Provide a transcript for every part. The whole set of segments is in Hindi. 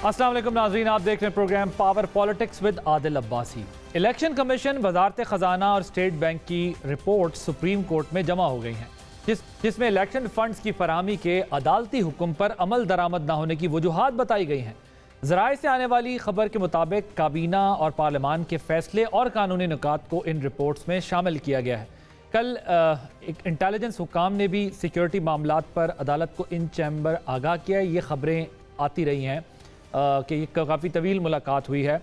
अस्सलाम वालेकुम नाज़रीन, आप देख रहे हैं program power politics with Adil Abbasi. Election commission, वजारत ख़जाना और स्टेट बैंक की रिपोर्ट सुप्रीम कोर्ट में जमा हो गई हैं, जिसमें इलेक्शन फंड्स की फराहमी के अदालती हुक्म पर अमल दरामद न होने की वजूहात बताई गई हैं। ज़राए से आने वाली खबर के मुताबिक काबीना और पार्लियामान के फैसले और कानूनी नुकात को इन रिपोर्ट्स में शामिल किया गया है। कल एक इंटेलिजेंस हुकाम ने भी सिक्योरिटी मामलात पर अदालत को इन चैम्बर आगाह किया है। ये खबरें आती रही हैं कि ये काफ़ी तवील मुलाकात हुई है।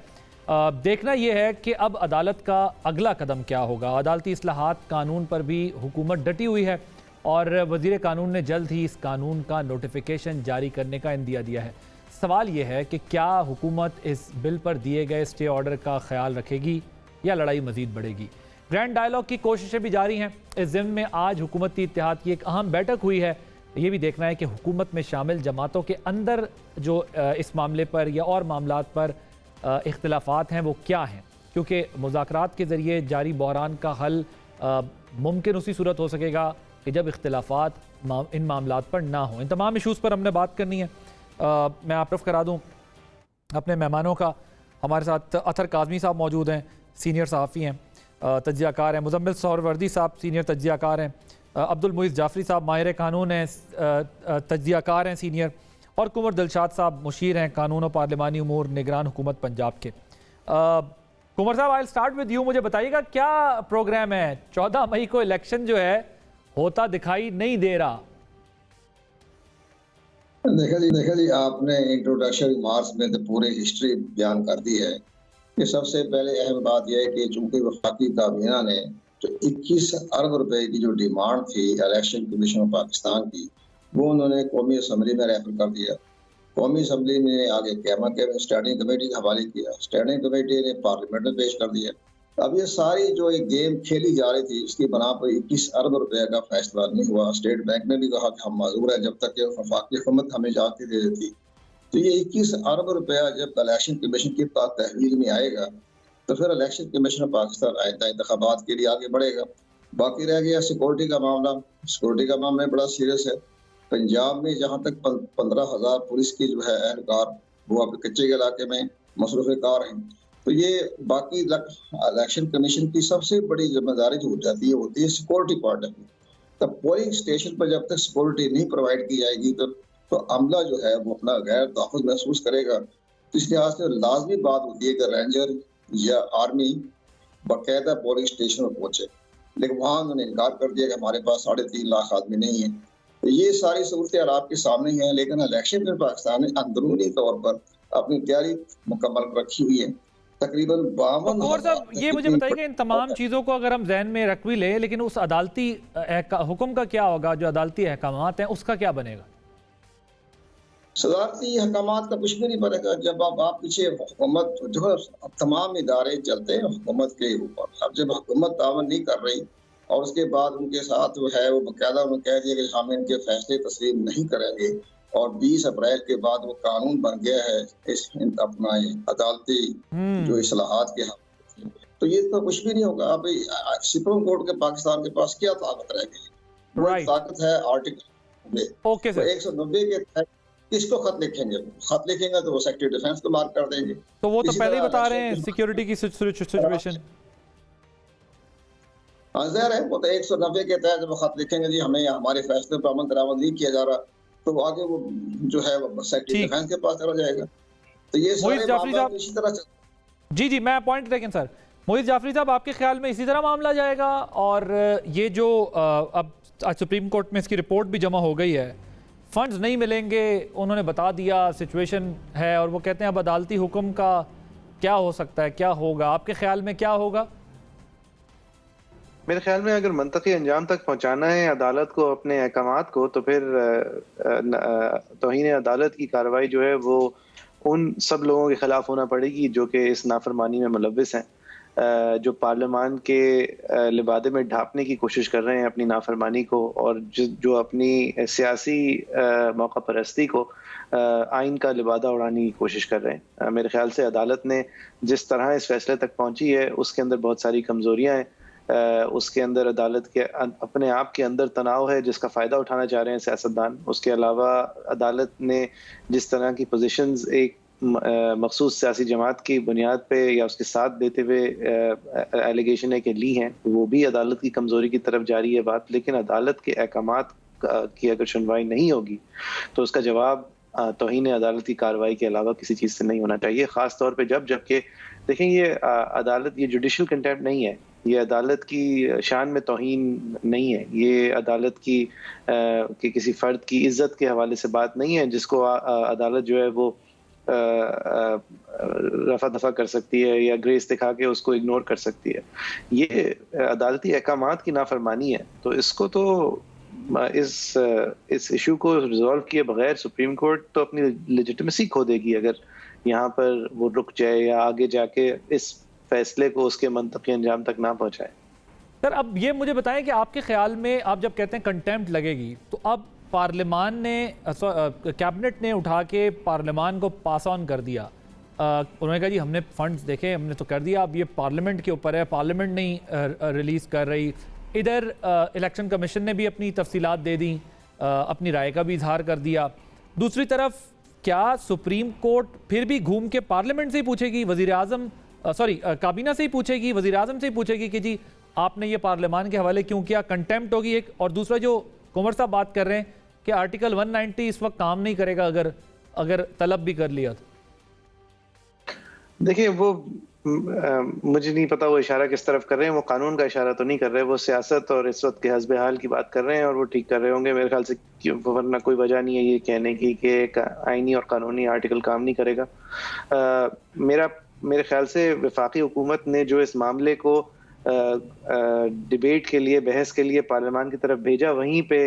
देखना यह है कि अब अदालत का अगला कदम क्या होगा। अदालती इस्लाहात कानून पर भी हुकूमत डटी हुई है और वज़ीर कानून ने जल्द ही इस कानून का नोटिफिकेशन जारी करने का इंदिया दिया है। सवाल यह है कि क्या हुकूमत इस बिल पर दिए गए स्टे ऑर्डर का ख्याल रखेगी या लड़ाई मज़ीद बढ़ेगी। ग्रैंड डायलॉग की कोशिशें भी जारी हैं। इस ज़िम्न में आज हुकूमती इत्तेहाद की एक अहम बैठक हुई है। ये भी देखना है कि हुकूमत में शामिल जमातों के अंदर जो इस मामले पर या और मामलात पर इख्तिलाफात हैं वो क्या हैं, क्योंकि मुज़ाकरात के ज़रिए जारी बहरान का हल मुमकिन उसी सूरत हो सकेगा कि जब इख्तिलाफात इन मामलात पर ना हो। इन तमाम इशूज़ पर हमने बात करनी है। मैं आप्रफ करा दूँ अपने मेहमानों का। हमारे साथ अतर काज़मी साहब मौजूद हैं, सीनियर सहाफ़ी हैं, तज्ज़ियाकार हैं। मुज़म्मिल सोहरवर्दी साहब सीनियर तज्ज़ियाकार हैं। अब्दुल मुईज़ जाफरी साहब माहिर कानून हैं, तज्ज़ियाकार हैं सीनियर। और कुंवर दिलशाद साहब मुशीर हैं, कानून और पार्लिमानी उमूर निगरान हुकूमत पंजाब के। कुंवर साहब, आई स्टार्ट विद यू। मुझे बताइएगा क्या प्रोग्राम है। 14 मई को इलेक्शन जो है होता दिखाई नहीं दे रहा। देखा जी आपने इंट्रोडक्शन रिमार्क्स में तो पूरी हिस्ट्री बयान कर दी है। कि सबसे पहले अहम बात यह है कि चूंकि वफाकी काबीना ने जो 21 अरब रुपए की जो डिमांड थी इलेक्शन कमीशन ऑफ पाकिस्तान की, वो उन्होंने कौमी असम्बली में रेफर कर दिया। कौमी असम्बली ने आगे कैमा के स्टैंडिंग कमेटी के हवाले किया, स्टैंडिंग कमेटी ने पार्लियामेंट में पेश कर दिया। अब ये सारी जो एक गेम खेली जा रही थी, इसकी बना पर 21 अरब रुपए का फैसला नहीं हुआ। स्टेट बैंक ने भी कहा कि हम माजूर है जब तक कि वफाकी हुकूमत हमें इजाजत दे देती। तो ये 21 अरब रुपया जब इलेक्शन कमीशन के पास तहवील में आएगा तो फिर इलेक्शन कमीशन ऑफ पाकिस्तान आइंदा इंतखाबात के लिए आगे बढ़ेगा। बाकी रह गया सिक्योरिटी का मामला। सिक्योरिटी का मामला बड़ा सीरियस है। पंजाब में जहाँ तक 15,000 पुलिस की जो है एहलकार वो अब कच्चे के इलाके में मसरूफ़ कार हैं। तो ये बाकी इलेक्शन कमीशन की सबसे बड़ी जिम्मेदारी जो हो जाती है होती है सिक्योरिटी पॉइंट ऑफ व्यू। तब पोलिंग स्टेशन पर जब तक सिक्योरिटी नहीं प्रोवाइड की जाएगी तो अमला जो है वो अपना गैर तहफ़्फ़ुज़ महसूस करेगा। तो इस लिहाज से लाजमी बात होती है कि रेंजर या आर्मी बाकायदा पोलिंग स्टेशन पर पहुंचे, लेकिन वहाँ उन्होंने इनकार कर दिया कि हमारे पास 3.5 लाख आदमी नहीं है। तो ये सारी सूरत आपके सामने ही है। लेकिन इलेक्शन में पाकिस्तान ने अंदरूनी तौर पर अपनी तैयारी मुकम्मल रखी हुई है। तकरीबन 52। ये मुझे बताइए कि इन तमाम चीज़ों को अगर हम जहन में रख भी लें, लेकिन उस अदालती हुक्म का क्या होगा, जो अदालती अहकामात हैं उसका क्या बनेगा? सदारती हकामात का कुछ भी नहीं बनेगा। जब आप पीछे हुकूमत जो तमाम इदारे चलते हैं हुकूमत के ऊपर। अब जब हुकूमत तावन नहीं कर रही और उसके बाद उनके साथ जो है वो बाकायदा उन्होंने कह दिया कि हम इनके फैसले तस्लीम नहीं करेंगे और 20 अप्रैल के बाद वो कानून बन गया है इस अपना अदालती जो इस्लाहात के हम, तो ये तो कुछ भी नहीं होगा। अब सुप्रीम कोर्ट के पाकिस्तान के पास क्या ताकत रह गई? वो ताकत है आर्टिकल 190 के तहत किसको खत लिखेंगे? खत लिखेंगे तो वो सेक्रेटरी डिफेंस को मार्क कर देंगे। तो वो तो पहले ही बता रहे हैं सिक्योरिटी की सिचुएशन। हाँ ज़ाहिर है, वो तो 190 के तहत जब खत लिखेंगे जी हमें हमारे फैसले पर अमल दरामद नहीं किया जा रहा, तो आगे वो जो है वो सेक्रेटरी डिफेंस के पास चला जाएगा। तो ये सारे मामला इसी तरह जी मैं पॉइंट लेकिन सर मोइज़ जाफरी साहब, आपके ख्याल में इसी तरह मामला जाएगा? और ये जो अब सुप्रीम कोर्ट में इसकी रिपोर्ट भी जमा हो गई है, फंड्स नहीं मिलेंगे उन्होंने बता दिया, सिचुएशन है, और वो कहते हैं अब अदालती हुक्म का क्या हो सकता है, क्या होगा? आपके ख्याल में क्या होगा? मेरे ख्याल में अगर मंतकी अंजाम तक पहुंचाना है अदालत को अपने अहकामात को, तो फिर तौहीन अदालत की कार्रवाई जो है वो उन सब लोगों के खिलाफ होना पड़ेगी जो कि इस नाफरमानी में मुलव्विस हैं, जो पार्लियामान के लिबादे में ढांपने की कोशिश कर रहे हैं अपनी नाफरमानी को, और जो अपनी सियासी मौका परस्ती को आइन का लिबादा उड़ाने की कोशिश कर रहे हैं। मेरे ख्याल से अदालत ने जिस तरह इस फैसले तक पहुंची है उसके अंदर बहुत सारी कमज़ोरियाँ हैं। उसके अंदर अदालत के अपने आप के अंदर तनाव है जिसका फ़ायदा उठाना चाह रहे हैं सियासतदान। उसके अलावा अदालत ने जिस तरह की पोजीशंस एक मखसूस सियासी जमात की बुनियाद पे या उसके साथ देते हुए एलिगेशन है कि ली हैं, वो भी अदालत की कमज़ोरी की तरफ जा रही है बात। लेकिन अदालत के अहकामात की अगर सुनवाई नहीं होगी तो उसका जवाब तौहीन अदालत की कार्रवाई के अलावा किसी चीज़ से नहीं होना चाहिए। ख़ास तौर पे जबकि देखें ये अदालत, ये जुडिशल कंटेम्प्ट नहीं है, ये अदालत की शान में तौहीन नहीं है, ये अदालत की किसी फ़र्द की इज़्ज़त के हवाले से बात नहीं है जिसको अदालत जो है वो रफा दफा कर सकती है या ग्रेस दिखा के उसको इग्नोर कर सकती है। ये अदालती अहकामात की नाफरमानी है। तो इसको तो इस इशू को रिजॉल्व किए बगैर सुप्रीम कोर्ट तो अपनी लेजिटिमेसी खो देगी अगर यहाँ पर वो रुक जाए या आगे जाके इस फैसले को उसके मंतकी अंजाम तक ना पहुँचाए। सर अब ये मुझे बताएं कि आपके ख्याल में आप जब कहते हैं कंटेम्प्ट लगेगी तो अब पार्लियामान ने कैबिनेट ने उठा के पार्लियामान को पास ऑन कर दिया। उन्होंने कहा जी हमने फंड्स देखे, हमने तो कर दिया, अब ये पार्लियामेंट के ऊपर है, पार्लियामेंट नहीं रिलीज़ कर रही। इधर इलेक्शन कमीशन ने भी अपनी तफसीलात दे दी, अपनी राय का भी इजहार कर दिया। दूसरी तरफ क्या सुप्रीम कोर्ट फिर भी घूम के पार्लियामेंट से ही पूछेगी, वज़ीर आज़म काबीना से ही पूछेगी, वज़ीर आज़म से ही पूछेगी कि जी आपने ये पार्लियामान के हवाले क्यों किया? कंटेम्प्ट होगी एक। और दूसरा जो कुंवर साहब बात कर रहे हैं कि आर्टिकल 190 इस वक्त काम नहीं करेगा अगर तलब भी कर लिया तो। देखिए वो मुझे नहीं पता वो इशारा किस तरफ कर रहे हैं, वो कानून का इशारा तो नहीं कर रहे, वो सियासत और इस वक्त के हस्बे हाल की बात कर रहे हैं और वो ठीक कर रहे होंगे मेरे ख्याल से, वरना कोई वजह नहीं है ये कहने की कि एक आईनी और कानूनी आर्टिकल काम नहीं करेगा। मेरे ख्याल से वफाकी हुकूमत ने जो इस मामले को डिबेट के लिए, बहस के लिए पार्लियामान की तरफ भेजा, वहीं पे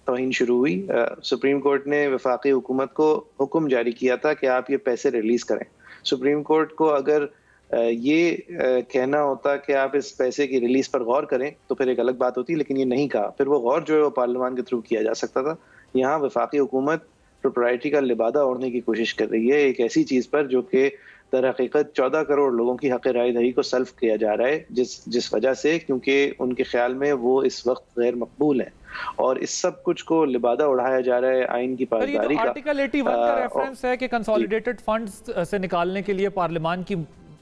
तौहीन शुरू हुई। सुप्रीम कोर्ट ने वफाकी हुकूमत को हुक्म जारी किया था कि आप ये पैसे रिलीज करें। सुप्रीम कोर्ट को अगर ये कहना होता कि आप इस पैसे की रिलीज पर गौर करें तो फिर एक अलग बात होती, लेकिन ये नहीं कहा। फिर वो गौर जो है वो पार्लियामान के थ्रू किया जा सकता था। यहाँ वफाकी हुकूमत प्रोप्राइटी का लिबादा ओढ़ने की कोशिश कर रही है एक ऐसी चीज पर जो कि दर हकीकत 14 करोड़ लोगों की हक राय दही को सल्फ किया जा रहा है, जिस वजह से, क्योंकि उनके ख्याल में वो इस वक्त गैर मकबूल है और इस सब कुछ को लिबादा उड़ाया जा रहा है आइन की पासदारी का। आर्टिकल 81 का रेफरेंस है कि कंसोलिडेटेड फंड्स से निकालने के लिए पार्लियामान की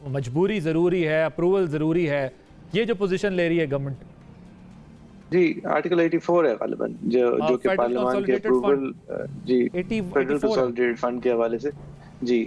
मजबूरी जरूरी है, अप्रूवल जरूरी है, ये जो पोजीशन ले रही है गवर्नमेंट। जी आर्टिकल 84 है गालिबन जो कि पार्लियामान के अप्रूवल, जी फेडरल कंसोलिडेटेड फंड के हवाले से जी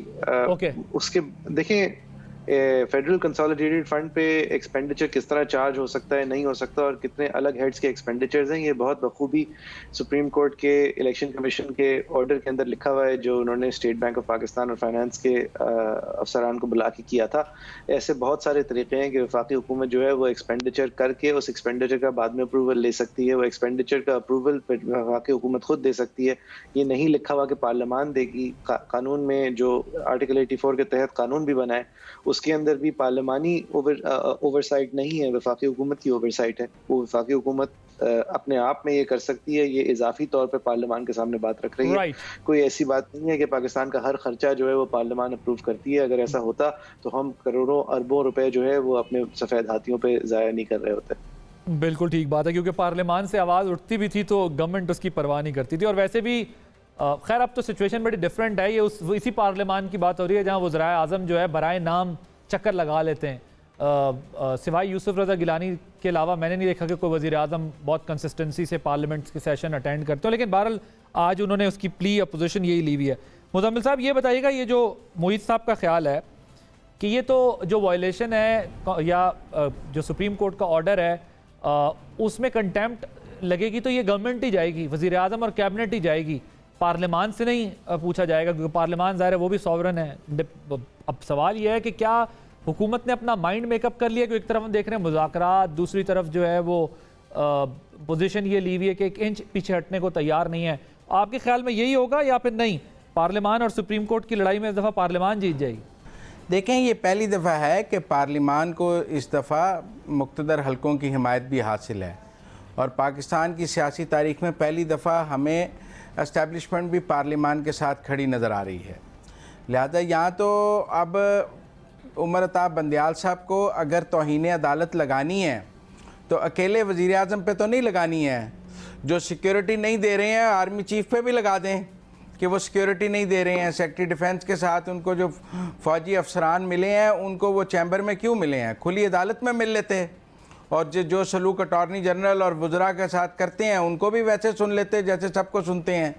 उसके देखें फेडरल कंसोलिडेटेड फंड पे एक्सपेंडिचर किस तरह चार्ज हो सकता है, नहीं हो सकता, और कितने अलग हेड्स के एक्सपेंडिचर्स हैं, ये बहुत बखूबी सुप्रीम कोर्ट के इलेक्शन कमीशन के ऑर्डर के अंदर लिखा हुआ है जो उन्होंने स्टेट बैंक ऑफ पाकिस्तान और फाइनेंस के अफसरान को बुला के किया था। ऐसे बहुत सारे तरीके हैं कि वफाकी हुकूमत जो है वो एक्सपेंडिचर करके उस एक्सपेंडिचर का बाद में अप्रूवल ले सकती है। वो एक्सपेंडिचर का अप्रूवल वफाकी हुकूमत खुद दे सकती है, ये नहीं लिखा हुआ कि पार्लियामान देगी। कानून में जो आर्टिकल 84 के तहत कानून भी बना है उसके अंदर भी पार्लियामानी ओवरसाइट नहीं है, वफाकी हुकूमत की ओवरसाइट है। वो वफाकी हुकूमत अपने आप में ये कर सकती है, ये इजाफी तौर पे पार्लियामान के सामने बात रख रही है। कोई ऐसी बात नहीं है कि पाकिस्तान का हर खर्चा जो है वो पार्लियामान अप्रूव करती है। अगर ऐसा होता तो हम करोड़ों अरबों रुपए जो है वो अपने सफेद हाथियों पे जाया नहीं कर रहे होते। बिल्कुल ठीक बात है, क्योंकि पार्लियामान से आवाज़ उठती भी थी तो गवर्नमेंट उसकी परवाह नहीं करती थी। और वैसे भी खैर अब तो सिचुएशन बड़ी डिफरेंट है। ये इसी पार्लियामान की बात हो रही है जहाँ वज़राए आज़म जो है बराए नाम चक्कर लगा लेते हैं। सिवाय यूसुफ रज़ा गिलानी के अलावा मैंने नहीं देखा कि कोई वज़ीर आज़म बहुत कंसिस्टेंसी से पार्लियामेंट के सेशन अटेंड करते हो। लेकिन बहरहाल आज उन्होंने उसकी प्ली अपोजिशन यही ली हुई है। मुज़म्मिल साहब ये बताइएगा, ये जो मोहित साहब का ख्याल है कि ये तो जो वायलेशन है या जो सुप्रीम कोर्ट का ऑर्डर है उसमें कंटेम्प्ट लगेगी तो ये गवर्नमेंट ही जाएगी, वज़ीर आज़म और कैबिनेट ही जाएगी, पार्लियामान से नहीं पूछा जाएगा, क्योंकि पार्लियामान ज़ाहिर है वो भी सॉवरन है। अब सवाल ये है कि क्या हुकूमत ने अपना माइंड मेकअप कर लिया कि एक तरफ हम देख रहे हैं मुज़ाकरात, दूसरी तरफ जो है वो पोजीशन ये ली हुई है कि एक इंच पीछे हटने को तैयार नहीं है। आपके ख्याल में यही होगा या फिर नहीं, पार्लियामान और सुप्रीम कोर्ट की लड़ाई में इस दफ़ा पार्लियामान जीत जाएगी? देखें, ये पहली दफ़ा है कि पार्लियामान को इस दफ़ा मुक़्तदर हलकों की हिमायत भी हासिल है और पाकिस्तान की सियासी तारीख़ में पहली दफ़ा हमें एस्टैब्लिशमेंट भी पार्लियामान के साथ खड़ी नज़र आ रही है। लिहाजा यहाँ तो अब उमर अताब बंदियाल साहब को अगर तौहीन अदालत लगानी है तो अकेले वज़ीर आज़म पे तो नहीं लगानी है, जो सिक्योरिटी नहीं दे रहे हैं आर्मी चीफ़ पे भी लगा दें कि वो सिक्योरिटी नहीं दे रहे हैं। सेक्रेटरी डिफेंस के साथ उनको जो फौजी अफसरान मिले हैं उनको वो चैम्बर में क्यों मिले हैं, खुली अदालत में मिल लेते। और जो सलूक अटॉर्नी जनरल और वज़रा के साथ करते हैं उनको भी वैसे सुन लेते जैसे सबको सुनते हैं,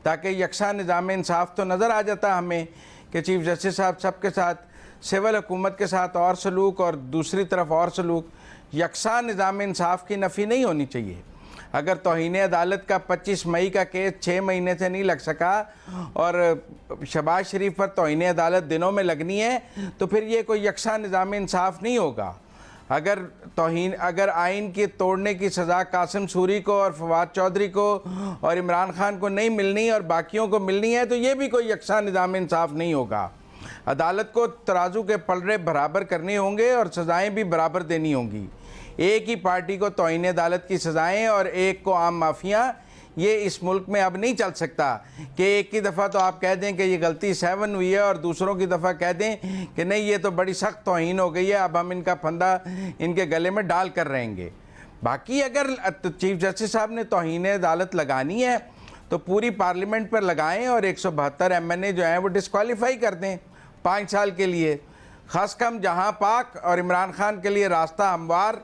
ताकि यकसा निज़ाम इंसाफ तो नज़र आ जाता हमें कि चीफ जस्टिस साहब सबके साथ सिविल हुकूमत के साथ और सलूक और दूसरी तरफ और सलूक, यकसा निज़ाम इंसाफ की नफ़ी नहीं होनी चाहिए। अगर तौहीन अदालत का 25 मई का केस 6 महीने से नहीं लग सका और शहबाज शरीफ पर तौहीन अदालत दिनों में लगनी है तो फिर ये कोई यकसा निज़ाम इंसाफ नहीं होगा। अगर आइन के तोड़ने की सज़ा कासिम सूरी को और फवाद चौधरी को और इमरान खान को नहीं मिलनी और बाकियों को मिलनी है तो ये भी कोई यकसा निज़ाम इंसाफ नहीं होगा। अदालत को तराजू के पलड़े बराबर करने होंगे और सज़ाएं भी बराबर देनी होंगी। एक ही पार्टी को तौहीन अदालत की सज़ाएं और एक को आम माफिया, ये इस मुल्क में अब नहीं चल सकता कि एक की दफ़ा तो आप कह दें कि ये गलती 7 हुई है और दूसरों की दफ़ा कह दें कि नहीं ये तो बड़ी सख्त तौहीन हो गई है, अब हम इनका फंदा इनके गले में डाल कर रहेंगे। बाकी अगर चीफ जस्टिस साहब ने तौहीन अदालत लगानी है तो पूरी पार्लियामेंट पर लगाएं और 172 MNA जो हैं वो डिस्क्वालीफाई कर दें 5 साल के लिए। ख़ास कम जहाँ पाक और इमरान खान के लिए रास्ता हमवार,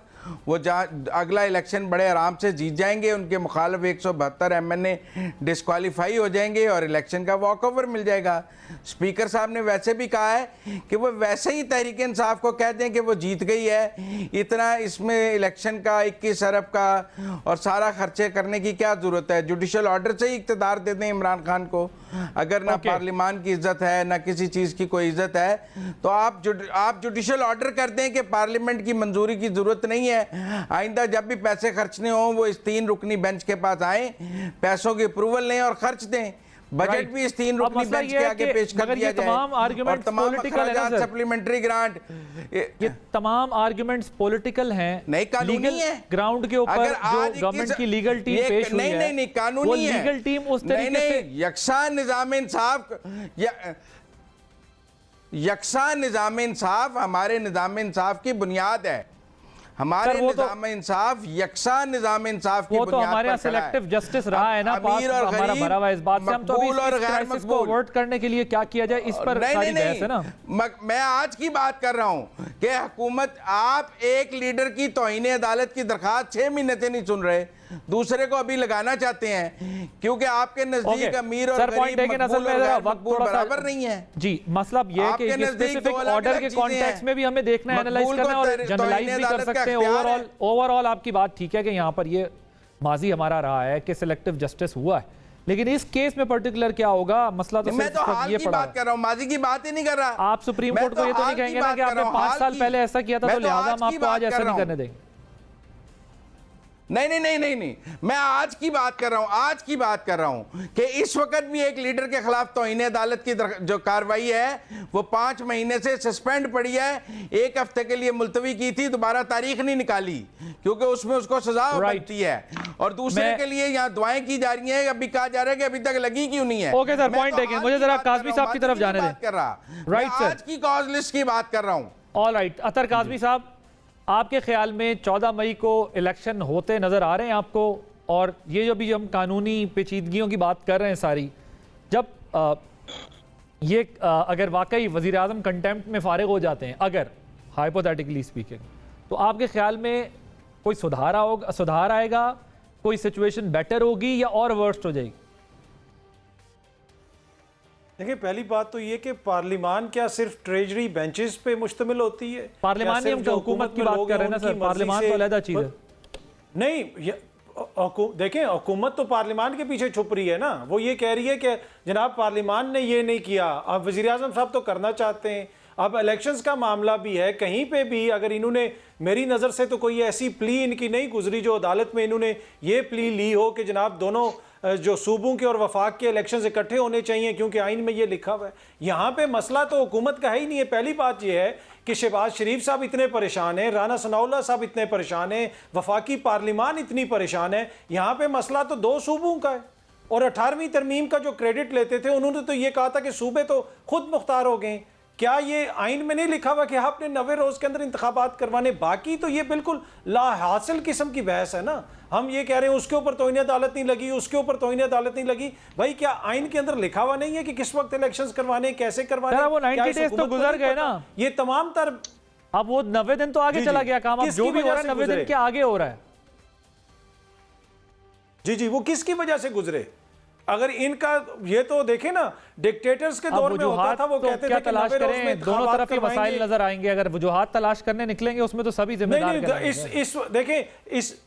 वो अगला इलेक्शन बड़े आराम से जीत जाएंगे, उनके मुखालिफ 172 MNA डिस्क्वालीफाई हो जाएंगे और इलेक्शन का वॉक ओवर मिल जाएगा। स्पीकर साहब ने वैसे भी कहा है कि वो वैसे ही तहरीक इंसाफ को कह दें कि वो जीत गई है, इतना इसमें इलेक्शन का 21 अरब का और सारा खर्चे करने की क्या ज़रूरत है, जुडिशल ऑर्डर से ही इक़्तिदार दे दें इमरान खान को। अगर ना पार्लियामान की इज्जत है ना किसी चीज़ की कोई इज्जत है तो आप जुडिशल ऑर्डर कर दें कि पार्लियामेंट की मंजूरी की ज़रूरत नहीं है। आइंदा जब भी पैसे खर्चने हों वो इस 3 रुकनी बेंच के पास आएँ, पैसों की अप्रूवल लें और खर्च दें। बजट भी इस 3 रुकनी बेंच के आगे पेश कर दिया जाए। तमाम आर्गुमेंट्स पॉलिटिकल है सर, सप्लीमेंट्री ग्रांट, ये तमाम आर्गुमेंट्स पॉलिटिकल हैं, नहीं कानूनी है। ग्राउंड के ऊपर जो गवर्नमेंट की लीगल टीम पेश हुई है, नहीं कानूनी है। लीगल टीम उस तरीके से यकसा निज़ाम इंसाफ, यकसा निज़ाम इंसाफ हमारे निज़ाम इंसाफ की बुनियाद है। हमारे निज़ाम इंसाफ यकसा निज़ाम इंसाफ की बुनियाद पर हमारे यहाँ सिलेक्टिव जस्टिस रहा है ना, पास हमारा भरा हुआ इस बात से। हम तो अभी इस क्राइसिस को अवॉइड करने के लिए क्या किया जाए इस पर सारी बहस है ना। मैं आज की बात कर रहा हूं कि हुकूमत, आप एक लीडर की तौहीन अदालत की दरखास्त 6 महीने से नहीं सुन रहे, दूसरे को अभी लगाना चाहते हैं क्योंकि आपके नजदीक अमीर और गरीब मकबूल बराबर नहीं है। जी, मसला ये है कि स्पेसिफिक ऑर्डर के कॉन्टेक्स्ट में भी हमें देखना है, एनालाइज करना है और जनरलाइज भी कर सकते हैं। ओवरऑल आपकी बात ठीक है कि यहाँ पर ये माजी हमारा रहा है कि सिलेक्टिव जस्टिस हुआ है, लेकिन इस केस में पर्टिकुलर क्या होगा मसला तो मैं तो हाल की बात कर रहा हूं, माजी की बात ही नहीं कर रहा। आप सुप्रीम कोर्ट को ये तो नहीं कहेंगे ना कि आपने 5 साल पहले ऐसा किया था तो लिहाजा हम आपको आज ऐसा नहीं करने देंगे। नहीं, मैं आज की बात कर रहा हूं कि इस वक्त भी एक लीडर के खिलाफ तौहीन अदालत की जो कार्रवाई है वो 5 महीने से सस्पेंड पड़ी है, 1 हफ्ते के लिए मुलतवी की थी, दोबारा तारीख नहीं निकाली क्योंकि उसमें उसको सजा बनती है। और दूसरे के लिए यहाँ दुआएं की जा रही हैं, अभी कहा जा रहा है कि अभी तक लगी क्यों नहीं है। Okay sir, point taken. मुझे जरा काज़मी साहब की तरफ जाने दें। राइट सर, आज की कॉज लिस्ट की बात कर रहा हूं। ऑल राइट, अतर काज़मी साहब, आपके ख्याल में 14 मई को इलेक्शन होते नज़र आ रहे हैं आपको? और ये जो भी हम कानूनी पेचीदगियों की बात कर रहे हैं सारी, जब अगर वाकई वज़ीर आज़म कंटेम्प्ट में फारिग हो जाते हैं, अगर हाइपोथेटिकली स्पीकिंग, तो आपके ख्याल में कोई सुधार आएगा, कोई सिचुएशन बेटर होगी या और वर्स्ट हो जाएगी? देखिए, पहली बात तो ये कि पार्लियामान क्या सिर्फ ट्रेजरी बेंचेस पे मुश्तमिल होती है? पार्लियामान में हम जो हुकूमत की बात कर रहे हैं ना सर, पार्लियामान तो अलग चीज है। नहीं, देखें, हुकूमत तो पार्लियामान के पीछे छुप रही है ना। वो ये कह रही है कि जनाब पार्लियामान ने ये नहीं किया, अब वज़ीर आज़म साहब तो करना चाहते हैं। अब इलेक्शंस का मामला भी है, कहीं पे भी अगर इन्होंने, मेरी नज़र से तो कोई ऐसी प्ली इनकी नहीं गुजरी जो अदालत में इन्होंने ये प्ली ली हो कि जनाब दोनों जो सूबों के और वफाक के इलेक्शंस इकट्ठे होने चाहिए क्योंकि आइन में ये लिखा हुआ है। यहाँ पे मसला तो हुकूमत का है ही नहीं है। पहली बात ये है कि शहबाज शरीफ साहब इतने परेशान हैं, राना सनाउल्लाह साहब इतने परेशान हैं, वफाकी पार्लियामान इतनी परेशान है। यहाँ पे मसला तो 2 सूबों का है। और 18वीं तरमीम का जो क्रेडिट लेते थे उन्होंने तो ये कहा था कि सूबे तो खुद मुख्तार हो गए। क्या ये आइन में नहीं लिखा हुआ कि आपने 90 रोज के अंदर इंतखाबात करवाने? बाकी तो ये बिल्कुल ला हासिल किस्म की बहस है ना। हम ये कह रहे हैं उसके ऊपर तौहीन अदालत नहीं लगी, उसके ऊपर तौहीन अदालत नहीं लगी। भाई क्या आइन के अंदर लिखा हुआ नहीं है कि किस वक्त इलेक्शंस करवाने, कैसे करवाने? वो 90 डेज तो गुजर गए ना, ये तमाम तर अब वो 90 दिन तो आगे चला गया काम, अब जो भी हो रहा है 90 दिन के आगे हो रहा है। जी जी, वो किसकी वजह से गुजरे? अगर इनका ये तो देखे ना, डिक्टेटर्स के दौर में होता था, वो तो कहते क्या थे तलाश करें, दोनों तरफ के मसाइल नजर आएंगे। अगर वजूहात तलाश करने निकलेंगे उसमें तो सभी जिम्मेदार। इस देखें इस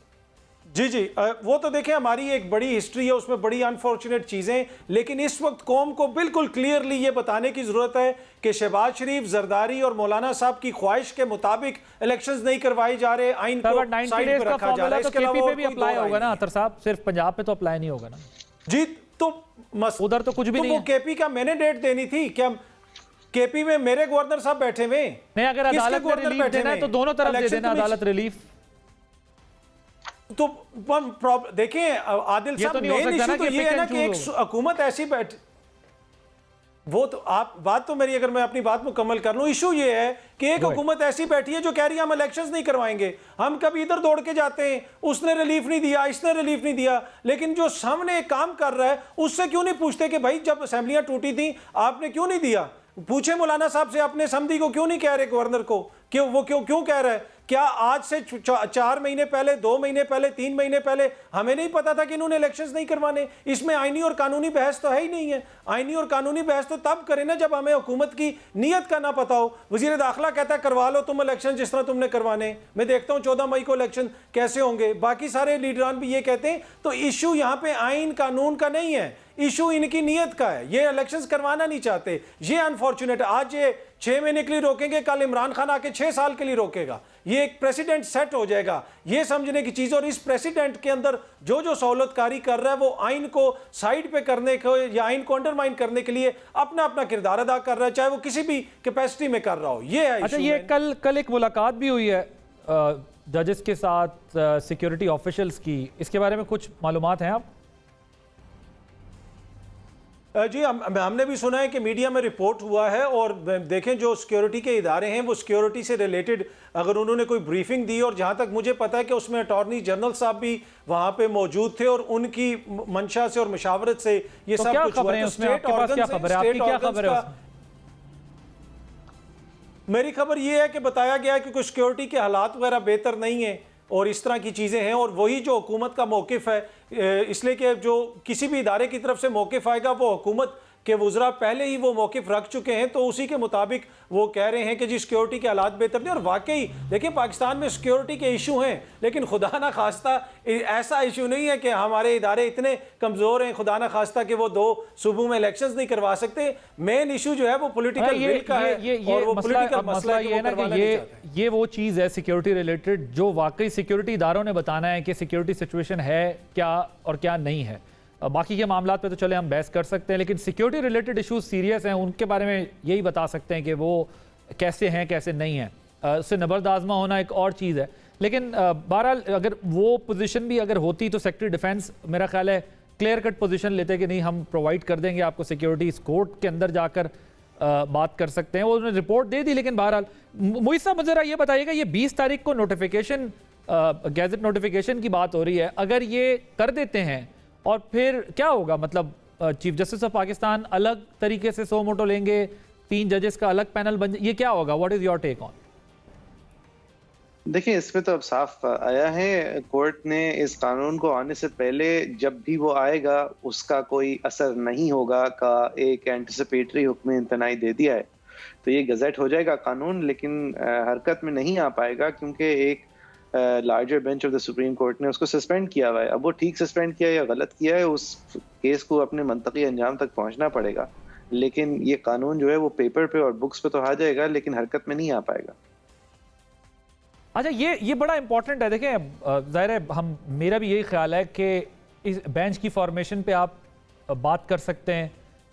जी जी, वो तो देखें हमारी एक बड़ी हिस्ट्री है, उसमें बड़ी अनफॉर्चुनेट चीजें, लेकिन इस वक्त कौम को बिल्कुल क्लियरली ये बताने की जरूरत है कि शहबाज शरीफ, जरदारी और मौलाना साहब की ख्वाहिश के मुताबिक इलेक्शंस नहीं करवाए जा रहे, आइन को साइड पर रखा जा रहा है। इसके अलावा भी अप्लाई होगा ना अतर साहब, सिर्फ पंजाब पे तो अप्लाई नहीं होगा ना जी। तो उधर तो कुछ भी नहीं है। केपी का मैंने डेट देनी थी क्या? केपी में मेरे गवर्नर साहब बैठे हुए नहीं, अगर अदालत में रिलीफ देना है तो दोनों तरफ दे देना अदालत रिलीफ। तो देखें आदिल साहब, मेन इशू तो ये है ना कि एक हुकूमत ऐसी बैठी, वो तो आप बात तो मेरी, अगर मैं अपनी बात मुकम्मल कर लूं, इशू ये है कि एक हुकूमत ऐसी बैठी है जो कह रही है हम इलेक्शंस नहीं करवाएंगे, हम कभी इधर दौड़ के जाते हैं, उसने रिलीफ नहीं दिया, इसने रिलीफ नहीं दिया, लेकिन जो सामने एक काम कर रहा है उससे क्यों नहीं पूछते कि भाई जब असेंबलियां टूटी थी आपने क्यों नहीं दिया? पूछे मौलाना साहब से, अपने समधी को क्यों नहीं कह रहे, गवर्नर को, क्यों वो क्यों कह रहा है? क्या आज से 4 महीने पहले, 2 महीने पहले, 3 महीने पहले हमें नहीं पता था कि इन्होंने इलेक्शंस नहीं करवाने? इसमें आईनी और कानूनी बहस तो है ही नहीं है। आईनी और कानूनी बहस तो तब करें ना जब हमें हुकूमत की नीयत का ना पता हो। वजीर दाखिला कहता है करवा लो तुम इलेक्शन जिस तरह तुमने करवाने, मैं देखता हूं 14 मई को इलेक्शन कैसे होंगे, बाकी सारे लीडरान भी ये कहते हैं। तो इशू यहां पे आइन कानून का नहीं है, इशू इनकी नीयत का है। ये इलेक्शंस करवाना नहीं चाहते, ये अनफॉर्चुनेट। आज ये 6 महीने के लिए रोकेंगे, कल इमरान खान आके 6 साल के लिए रोकेगा, ये एक प्रेसिडेंट सेट हो जाएगा, ये समझने की चीज। और इस प्रेसिडेंट के अंदर जो जो सहूलतकारी कर रहा है वो आइन को साइड पे करने को या आइन को अंडरमाइन करने के लिए अपना अपना किरदार अदा कर रहा है, चाहे वो किसी भी कैपेसिटी में कर रहा हो। ये है। अच्छा, ये कल एक मुलाकात भी हुई है जजेस के साथ, सिक्योरिटी ऑफिशियल्स की, इसके बारे में कुछ मालूमात हैं आप? जी, हमने भी सुना है कि मीडिया में रिपोर्ट हुआ है, और देखें जो सिक्योरिटी के इदारे हैं वो सिक्योरिटी से रिलेटेड अगर उन्होंने कोई ब्रीफिंग दी, और जहां तक मुझे पता है कि उसमें अटॉर्नी जनरल साहब भी वहां पे मौजूद थे और उनकी मंशा से और मशावरत से ये सब कुछ हुआ है। स्टेट ऑर्गन, मेरी खबर ये है कि बताया गया है कि कुछ सिक्योरिटी के हालात वगैरह बेहतर नहीं है और इस तरह की चीज़ें हैं, और वही जो हुकूमत का मौक़िफ़ है, इसलिए कि जो किसी भी इदारे की तरफ से मौक़िफ़ आएगा वो हुकूमत के वज़रा पहले ही वो मौक़िफ़ रख चुके हैं, तो उसी के मुताबिक वो कह रहे हैं कि जी सिक्योरिटी के हालात बेहतर नहीं। और वाकई देखिए पाकिस्तान में सिक्योरिटी के इशू हैं, लेकिन खुदा ना खास्ता ऐसा इशू नहीं है कि हमारे इदारे इतने कमज़ोर हैं खुदा ना खास्ता कि वो 2 सूबों में इलेक्शंस नहीं करवा सकते। मेन इशू जो है वो पॉलिटिकल विल का है, और वो पॉलिटिकल मसला ये है ना कि ये वो चीज़ है सिक्योरिटी रिलेटेड जो वाकई सिक्योरिटी इदारों ने बताना है कि सिक्योरिटी सिचुएशन है क्या और क्या नहीं है। बाकी के मामलात पे तो चले हम बहस कर सकते हैं, लेकिन सिक्योरिटी रिलेटेड इश्यूज सीरियस हैं, उनके बारे में यही बता सकते हैं कि वो कैसे हैं कैसे नहीं हैं। उससे नबर्द आजमा होना एक और चीज़ है, लेकिन बहरहाल अगर वो पोजीशन भी अगर होती तो सेक्रेटरी डिफेंस मेरा ख्याल है क्लियर कट पोजीशन लेते कि नहीं हम प्रोवाइड कर देंगे आपको सिक्योरिटी, इस कोर्ट के अंदर जाकर बात कर सकते हैं। वो उन्होंने रिपोर्ट दे दी, लेकिन बहरहाल मुझे साहब ज़रा ये बताइएगा, ये 20 तारीख को नोटिफिकेशन, गैजेट नोटिफिकेशन की बात हो रही है, अगर ये कर देते हैं और फिर क्या होगा? मतलब चीफ जस्टिस ऑफ पाकिस्तान अलग तरीके से सो मोटो लेंगे, 3 जजेस का अलग पैनल बन, ये क्या होगा? What is your take on? देखिए, इसमें तो अब साफ आया है, कोर्ट ने इस कानून को आने से पहले जब भी वो आएगा उसका कोई असर नहीं होगा का एक एंटिसिपेटरी हुक्म इम्तनाई दे दिया है। तो ये गजेट हो जाएगा कानून, लेकिन हरकत में नहीं आ पाएगा क्योंकि एक larger bench of the supreme court ने उसको सस्पेंड किया हुआ है। अब वो ठीक सस्पेंड किया या गलत किया है, उस केस को अपने मंतकी अंजाम तक पहुंचना पड़ेगा, लेकिन ये कानून जो है वो पेपर पे और बुक्स पे तो आ जाएगा लेकिन हरकत में नहीं आ पाएगा। अच्छा, ये बड़ा इंपॉर्टेंट है। देखें ज़ाहिर है मेरा भी यही ख्याल है कि इस बेंच की फॉर्मेशन पे आप बात कर सकते हैं,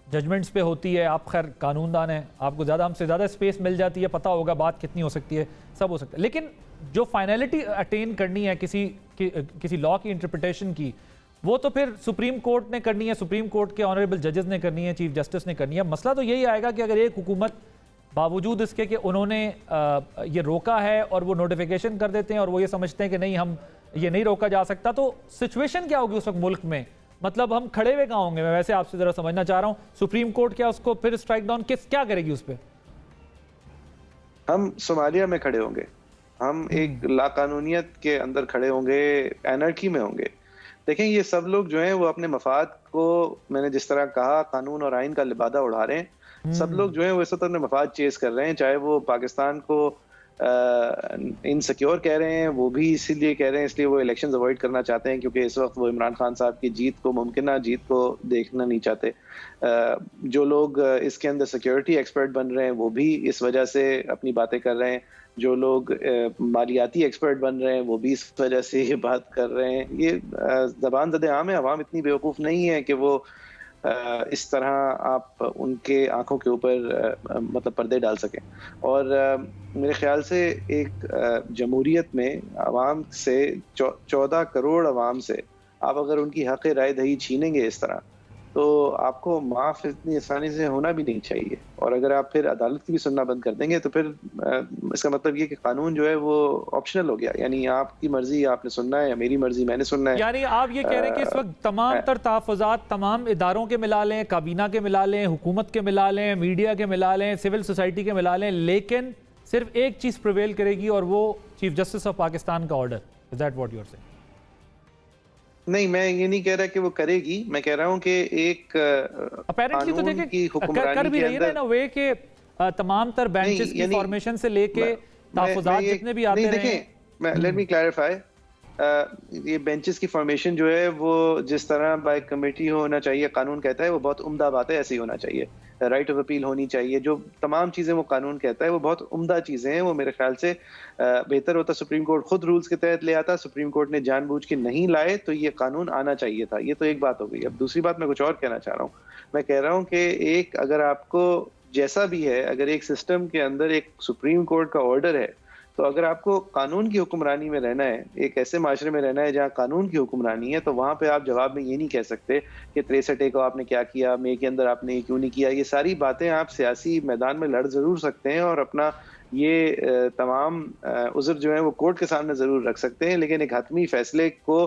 जजमेंट्स पे होती है, आप खैर कानूनदान हैं, आपको ज़्यादा हमसे ज़्यादा स्पेस मिल जाती है, पता होगा बात कितनी हो सकती है, सब हो सकता है। लेकिन जो फाइनलिटी अटेन करनी है किसी लॉ की इंटरप्रिटेशन की, वो तो फिर सुप्रीम कोर्ट ने करनी है, सुप्रीम कोर्ट के ऑनरेबल जजेस ने करनी है, चीफ जस्टिस ने करनी है। मसला तो यही आएगा कि अगर एक हुकूमत बावजूद इसके कि उन्होंने ये रोका है और वो नोटिफिकेशन कर देते हैं और वो ये समझते हैं कि नहीं हम ये नहीं रोका जा सकता, तो सिचुएशन क्या होगी उस वक्त मुल्क में? मतलब हम खड़े हुए कहाँ होंगे? मैं वैसे आपसे जरा समझना चाह रहा हूँ। सुप्रीम कोर्ट क्या उसको फिर स्ट्राइक डाउन क्या करेगी उस पर? हम सोमालिया में खड़े होंगे, हम एक लाकानूनियत के अंदर खड़े होंगे, एनर्की में होंगे। देखें, ये सब लोग जो हैं वो अपने मफाद को, मैंने जिस तरह कहा, कानून और आइन का लिबादा उड़ा रहे हैं। सब लोग जो हैं वो इस वक्त अपने मफाद चेस कर रहे हैं, चाहे वो पाकिस्तान को इनसिक्योर कह रहे हैं, वो भी इसीलिए कह रहे हैं, इसलिए वो इलेक्शंस अवॉइड करना चाहते हैं क्योंकि इस वक्त वो इमरान खान साहब की जीत को, मुमकिन जीत को देखना नहीं चाहते। जो लोग इसके अंदर सिक्योरिटी एक्सपर्ट बन रहे हैं वो भी इस वजह से अपनी बातें कर रहे हैं। जो लोग मालियाती एक्सपर्ट बन रहे हैं वो भी इस वजह से ये बात कर रहे हैं। ये ज़बान ज़द आम है, अवाम इतनी बेवकूफ़ नहीं है कि वो इस तरह आप उनके आंखों के ऊपर मतलब पर्दे डाल सकें। और मेरे ख्याल से एक जमहूरियत में आवाम से 14 करोड़ आवाम से आप अगर उनकी हक़ राय दही छीनेंगे इस तरह, तो आपको माफ़ इतनी आसानी से होना भी नहीं चाहिए। और अगर आप फिर अदालत की भी सुनना बंद कर देंगे तो फिर इसका मतलब ये कि कानून जो है वो ऑप्शनल हो गया, यानी आपकी मर्जी आपने सुनना है या मेरी मर्जी मैंने सुनना है। यानी आप ये कह रहे हैं कि इस वक्त तमाम तर तहफ़्फ़ुज़ात तमाम इदारों के मिला लें, काबीना के मिला लें, हुकूमत के मिला लें, मीडिया के मिला लें, सिविल सोसाइटी के मिला लें, लेकिन सिर्फ एक चीज़ प्रिवेल करेगी और वो चीफ जस्टिस ऑफ पाकिस्तान का order. Is that what you are saying? नहीं, मैं ये नहीं कह रहा कि वो करेगी, मैं कह रहा हूँ कि एक अपेरेंटली तो देखिए कर भी रही है ना वे के तमाम तर बेंचेस की फॉर्मेशन से लेके तहफ़्फ़ुज़ात जितने भी आते हैं। लेट मी क्लैरिफाई, ये बेंचेस की फॉर्मेशन जो है वो जिस तरह बाय कमेटी होना चाहिए कानून कहता है, वो बहुत उम्दा बात है, ऐसी होना चाहिए। राइट ऑफ अपील होनी चाहिए, जो तमाम चीज़ें वो कानून कहता है वो बहुत उम्दा चीज़ें हैं। वो मेरे ख्याल से बेहतर होता सुप्रीम कोर्ट खुद रूल्स के तहत ले आता। सुप्रीम कोर्ट ने जानबूझ के नहीं लाए तो ये कानून आना चाहिए था। ये तो एक बात हो गई। अब दूसरी बात मैं कुछ और कहना चाह रहा हूँ। मैं कह रहा हूँ कि एक अगर आपको जैसा भी है, अगर एक सिस्टम के अंदर एक सुप्रीम कोर्ट का ऑर्डर है, तो अगर आपको कानून की हुक्मरानी में रहना है, एक ऐसे माशरे में रहना है जहाँ कानून की हुक्मरानी है, तो वहाँ पे आप जवाब में ये नहीं कह सकते कि 63 को आपने क्या किया, मई के अंदर आपने ये क्यों नहीं किया। ये सारी बातें आप सियासी मैदान में लड़ जरूर सकते हैं और अपना ये तमाम उज़्र जो है वो कोर्ट के सामने जरूर रख सकते हैं, लेकिन एक हतमी फैसले को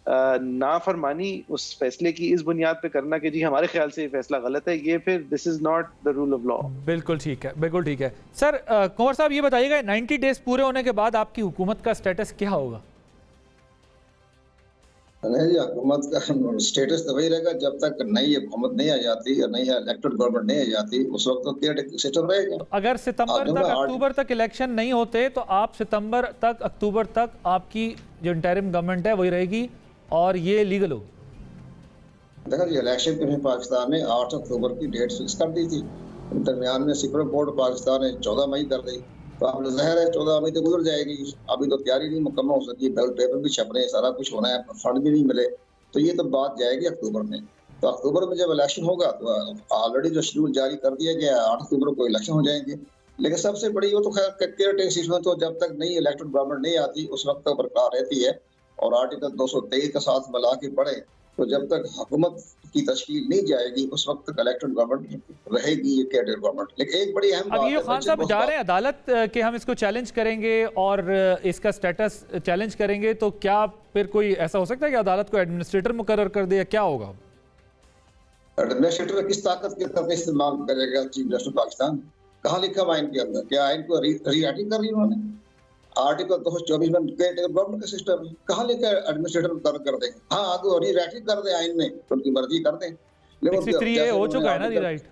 नाफरमानी उस फैसले की इस बुनियाद पे करना कि जी हमारे ख्याल से ये फैसला गलत है, ये फिर this is not the rule of law. बिल्कुल ठीक है, बिल्कुल ठीक है। सर कुंवर साहब ये बताइएगा 90 डेज पूरे होने के बाद आपकी हुकूमत का स्टेटस क्या होगा? नहीं जी, हुकूमत का स्टेटस तो वही रहेगा जब तक नई हुकूमत नहीं आ जाती या नई इलेक्टेड गवर्नमेंट नहीं आ जाती, उस वक्त तो केयरटेकर सिस्टम रहेगा। अगर सितंबर तक अक्टूबर तक इलेक्शन नहीं होते तो आप सितंबर तक अक्टूबर तक आपकी जो इंटरिम गवर्नमेंट है वही रहेगी और ये लीगल होगी। देखा जी, इलेक्शन कमीशन पाकिस्तान ने 8 अक्टूबर की डेट फिक्स कर दी थी। दरमियान में सुप्रीम कोर्ट पाकिस्तान ने 14 मई कर दी, तो आप ज़ाहिर है 14 मई तो गुजर जाएगी। अभी तो तैयारी नहीं मुकम्मल हो सकती, बैलेट पेपर भी छप रहे हैं, सारा कुछ होना है, फंड भी नहीं मिले, तो ये तो बात जाएगी अक्टूबर में। तो अक्टूबर में जब इलेक्शन होगा तो ऑलरेडी जो शेड्यूल जारी कर दिया गया 8 अक्टूबर को इलेक्शन हो जाएंगे। लेकिन सबसे बड़ी वो तो खैर केयरटेकर सिस्टम तो जब तक नई इलेक्टेड गवर्नमेंट नहीं आती उस वक्त तक बरकरार रहती है। और आर्टिकल 223 का साथ मिला के पढ़े तो जब तक हुकूमत की तश्कील नहीं जाएगी उस वक्त तक इलेक्टेड गवर्नमेंट रहेगी, ये केयरटेकर गवर्नमेंट। लेकिन एक बड़ी अहम बात है, खान साहब जा रहे हैं अदालत के हम इसको चैलेंज करेंगे और इसका स्टेटस चैलेंज करेंगे, तो क्या फिर कोई ऐसा हो सकता है कि अदालत को एडमिनिस्ट्रेटर मुकर्रर कर दे या क्या होगा? एडमिनिस्ट्रेटर किस ताकत के तहत इस्तेमाल करेगा चीफ जस्टिस पाकिस्तान? कहाँ लिखा हुआ आइन के अंदर? क्या आइन को रीराइटिंग कर रही है उन्होंने? आर्टिकल 224 में केयरटेकर गवर्नमेंट का सिस्टम है, कहाँ लिखा है एडमिनिस्ट्रेटर मुकर्रर कर दें? हाँ, आगे रीराइटिंग कर दे आइन में तो उनकी मर्जी कर दें, लेकिन हो चुका है ना रीराइट,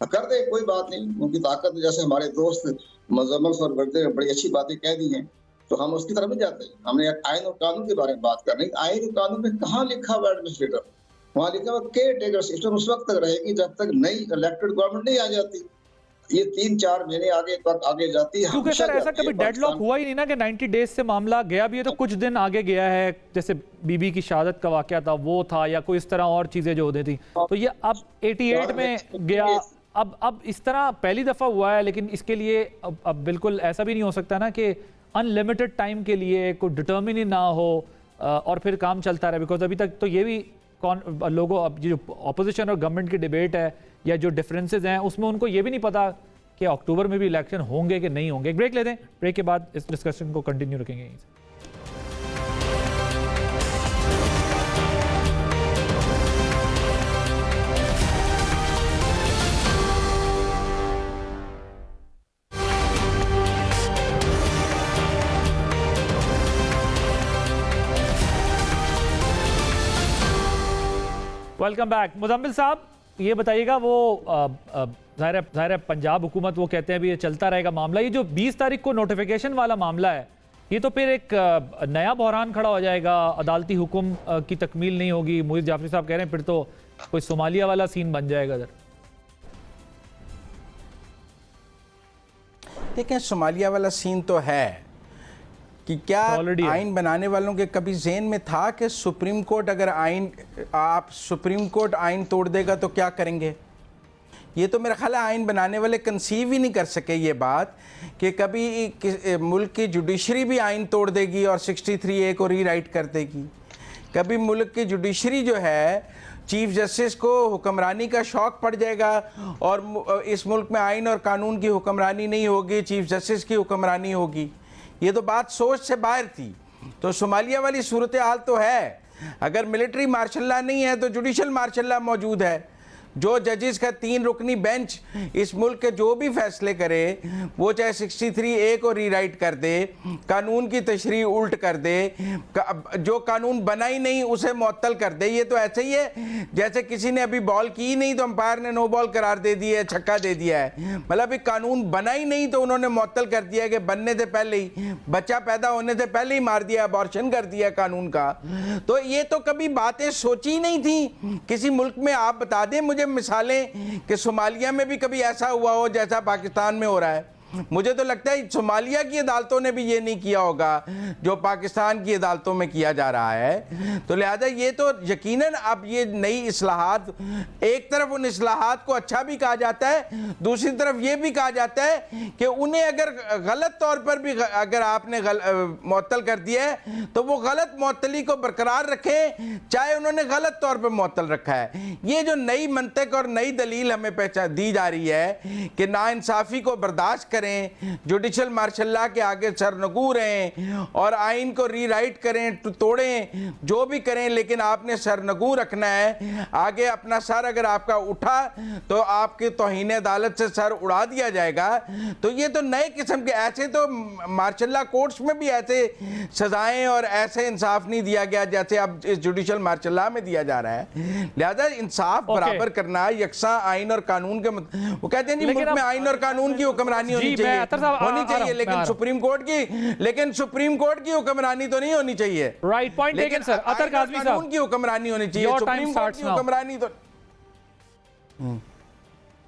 कर दे, कोई बात नहीं। उनकी ताकत, जैसे हमारे दोस्त मुजम्मल सर बड़े बड़ी अच्छी बातें कह दी हैं, तो हम उसकी तरफ नहीं जाते। हमने आइन और कानून के बारे में बात करनी। आइन और कानून में कहाँ लिखा हुआ एडमिनिस्ट्रेटर? वहाँ लिखा हुआ केयरटेकर सिस्टम उस वक्त तक रहेगी जब तक नई इलेक्टेड गवर्नमेंट नहीं आ जाती। ये 3-4 महीने आगे जाती है, क्योंकि सर ऐसा कभी डेडलॉक हुआ ही नहीं ना कि 90 डेज से मामला गया भी है तो कुछ दिन आगे गया है, जैसे बीबी की शहादत का वाकया था वो था, या कोई इस तरह और चीजें जो होती थी, तो ये अब 88 में गया, अब इस तरह पहली दफा हुआ है। लेकिन इसके लिए अब बिल्कुल ऐसा भी नहीं हो सकता ना कि अनलिमिटेड टाइम के लिए कोई डिटर्मिन ही ना हो और फिर काम चलता रहे, बिकॉज अभी तक तो ये भी लोगों, अब जो अपोजिशन और गवर्नमेंट की डिबेट है या जो डिफरेंसेस हैं उसमें उनको ये भी नहीं पता कि अक्टूबर में भी इलेक्शन होंगे कि नहीं होंगे। एक ब्रेक लेते हैं, ब्रेक के बाद इस डिस्कशन को कंटिन्यू रखेंगे। Welcome back. मुजम्मिल साहब, ये बताइएगा, वो ज़ाहिर है पंजाब हुकूमत वो कहते हैं अभी ये चलता रहेगा मामला, ये जो 20 तारीख को नोटिफिकेशन वाला मामला है, ये तो फिर एक नया बहरान खड़ा हो जाएगा, अदालती हुक्म की तकमील नहीं होगी। मुहित जाफरी साहब कह रहे हैं फिर तो कोई सोमालिया वाला सीन बन जाएगा इधर। देखें, सोमालिया वाला सीन तो है कि क्या आइन बनाने वालों के कभी ज़हन में था कि सुप्रीम कोर्ट अगर सुप्रीम कोर्ट आइन तोड़ देगा तो क्या करेंगे? ये तो मेरा ख्याल है आइन बनाने वाले कंसीव ही नहीं कर सके ये बात कि कभी मुल्क की जुडिशरी भी आइन तोड़ देगी और 63A को रीराइट कर देगी। कभी मुल्क की जुडिशरी जो है, चीफ जस्टिस को हुक्मरानी का शौक पड़ जाएगा और इस मुल्क में आइन और कानून की हुक्मरानी नहीं होगी, चीफ जस्टिस की हुक्मरानी होगी। ये तो बात सोच से बाहर थी। तो सोमालिया वाली सूरत हाल तो है। अगर मिलिट्री मार्शल लॉ नहीं है तो जुडिशल मार्शल लॉ मौजूद है। जो जजेस का 3 रुकनी बेंच इस मुल्क के जो भी फैसले करे, वो चाहे 63A को रीराइट कर दे, कानून की तशरीह उल्ट कर दे, जो कानून बना ही नहीं उसे मुअत्तल कर दे। ये तो ऐसे ही है जैसे किसी ने अभी बॉल की ही नहीं तो अंपायर ने नो बॉल करार दे दिया है, छक्का दे दिया है। मतलब अभी कानून बना ही नहीं तो उन्होंने मुअत्तल कर दिया कि बनने से पहले ही, बच्चा पैदा होने से पहले ही मार दिया, अबॉर्शन कर दिया कानून का। तो ये तो कभी बातें सोची ही नहीं थी किसी मुल्क में। आप बता दें मुझे मिसालें कि सोमालिया में भी कभी ऐसा हुआ हो जैसा पाकिस्तान में हो रहा है। मुझे तो लगता है सोमालिया की अदालतों ने भी ये नहीं किया होगा जो पाकिस्तान की अदालतों में किया जा रहा है। तो लिहाजा ये तो यकीनन अब ये नई इस्लाहात, एक तरफ उन इस्लाहात को अच्छा भी कहा जाता है, दूसरी तरफ ये भी कहा जाता है कि उन्हें अगर गलत तौर पर भी अगर आपने मुअत्तल कर दिया है तो वो गलत मुअत्तली को बरकरार रखें, चाहे उन्होंने गलत तौर पर मुअत्तल रखा है। ये जो नई मंतक और नई दलील हमें पहचान दी जा रही है कि नाइंसाफ़ी को बर्दाश्त करें, जुडिशल मार्शल लॉ के आगे सरनगू रहें और आइन को रीराइट करें, तोड़ें, जो भी करें, लेकिन आपने सरनगू रखना है। आगे अपना सर अगर आपका उठा तो आपके तौहीन अदालत से सर उड़ा दिया जाएगा। तो ये तो नए किस्म के, ऐसे तो मार्शल लॉ कोर्ट्स में भी ऐसे सजाएं और ऐसे इंसाफ नहीं दिया गया जैसे अब इस जुडिशल मार्शल लॉ में दिया जा रहा है। लिहाजा इंसाफ बराबर करना, यकसा आइन और कानून के वो कहते हैं जी मुल्क में आइन और कानून की हुक्मरानी होनी चाहिए, लेकिन सुप्रीम कोर्ट की हुक्मरानी तो नहीं होनी चाहिए। Right point taken sir. Athar Kazmi साहब, कानून की हुक्मरानी होनी चाहिए, सुप्रीम कोर्ट की हुक्मरानी तो।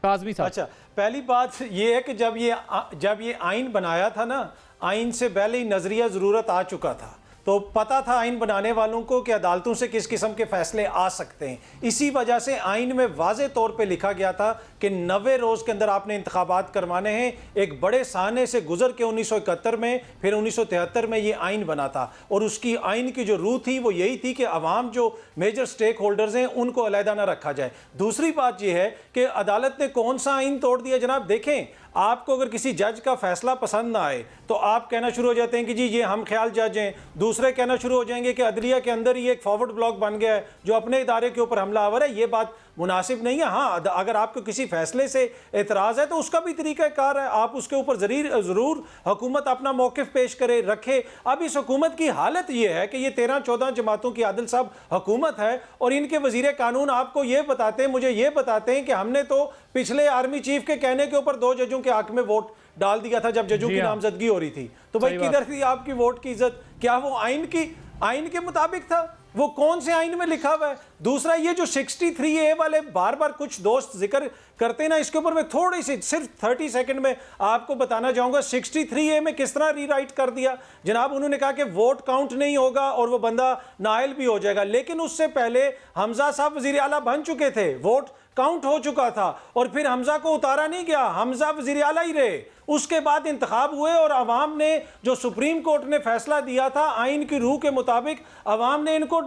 काज़मी साहब, अच्छा, पहली बात ये है कि जब ये आइन बनाया था ना, आइन से पहले ही नजरिया जरूरत आ चुका था। तो पता था आइन बनाने वालों को कि अदालतों से किस किस्म के फैसले आ सकते हैं। इसी वजह से आइन में वाज़े तौर पे लिखा गया था कि 90 रोज़ के अंदर आपने इंतखाबात करवाने हैं। एक बड़े साहने से गुजर के 1971 में, फिर 1973 में ये आइन बना था और उसकी आइन की जो रूह थी वो यही थी कि अवाम जो मेजर स्टेक होल्डर्स हैं उनको अलहदा ना रखा जाए। दूसरी बात यह है कि अदालत ने कौन सा आइन तोड़ दिया जनाब। देखें, आपको अगर किसी जज का फैसला पसंद ना आए तो आप कहना शुरू हो जाते हैं कि जी ये हम ख्याल जज हैं। दूसरे कहना शुरू हो जाएंगे कि अदलिया के अंदर ही एक फॉरवर्ड ब्लॉक बन गया है जो अपने इदारे के ऊपर हमलावर है। ये बात मुनासिब नहीं है। हाँ, अगर आपको किसी फैसले से एतराज़ है तो उसका भी तरीक़ाकार है, आप उसके ऊपर ज़रूर हुकूमत अपना मौक़िफ़ पेश करे, रखे। अब इस हुकूमत की हालत ये है कि ये 13-14 जमातों की आदिल साहब हुकूमत है और इनके वज़ीर कानून आपको ये बताते हैं, मुझे ये बताते हैं कि हमने तो पिछले आर्मी चीफ के कहने के ऊपर 2 जजों के हक में वोट डाल दिया था जब जजों की नामजदगी हो रही थी। तो भाई किधर थी आपकी वोट की इज्जत? क्या वो आइन के मुताबिक था? वो कौन से आइन में लिखा हुआ है? दूसरा, ये जो 63A वाले बार बार कुछ दोस्त जिक्र करते हैं ना, इसके ऊपर मैं थोड़ी सी सिर्फ 30 सेकंड में आपको बताना चाहूंगा 63A में किस तरह रीराइट कर दिया जनाब। उन्होंने कहा कि वोट काउंट नहीं होगा और वो बंदा नाअहल भी हो जाएगा, लेकिन उससे पहले हमजा साहब वजीर आला बन चुके थे, वोट काउंट हो चुका था और फिर हमजा को उतारा नहीं गया, हमजा वजीर आला ही रहे। उसके बाद इंतखाब हुए और अवाम ने जो सुप्रीम कोर्ट ने फैसला दिया था आइन की रूह के मुताबिक, अवाम ने इनको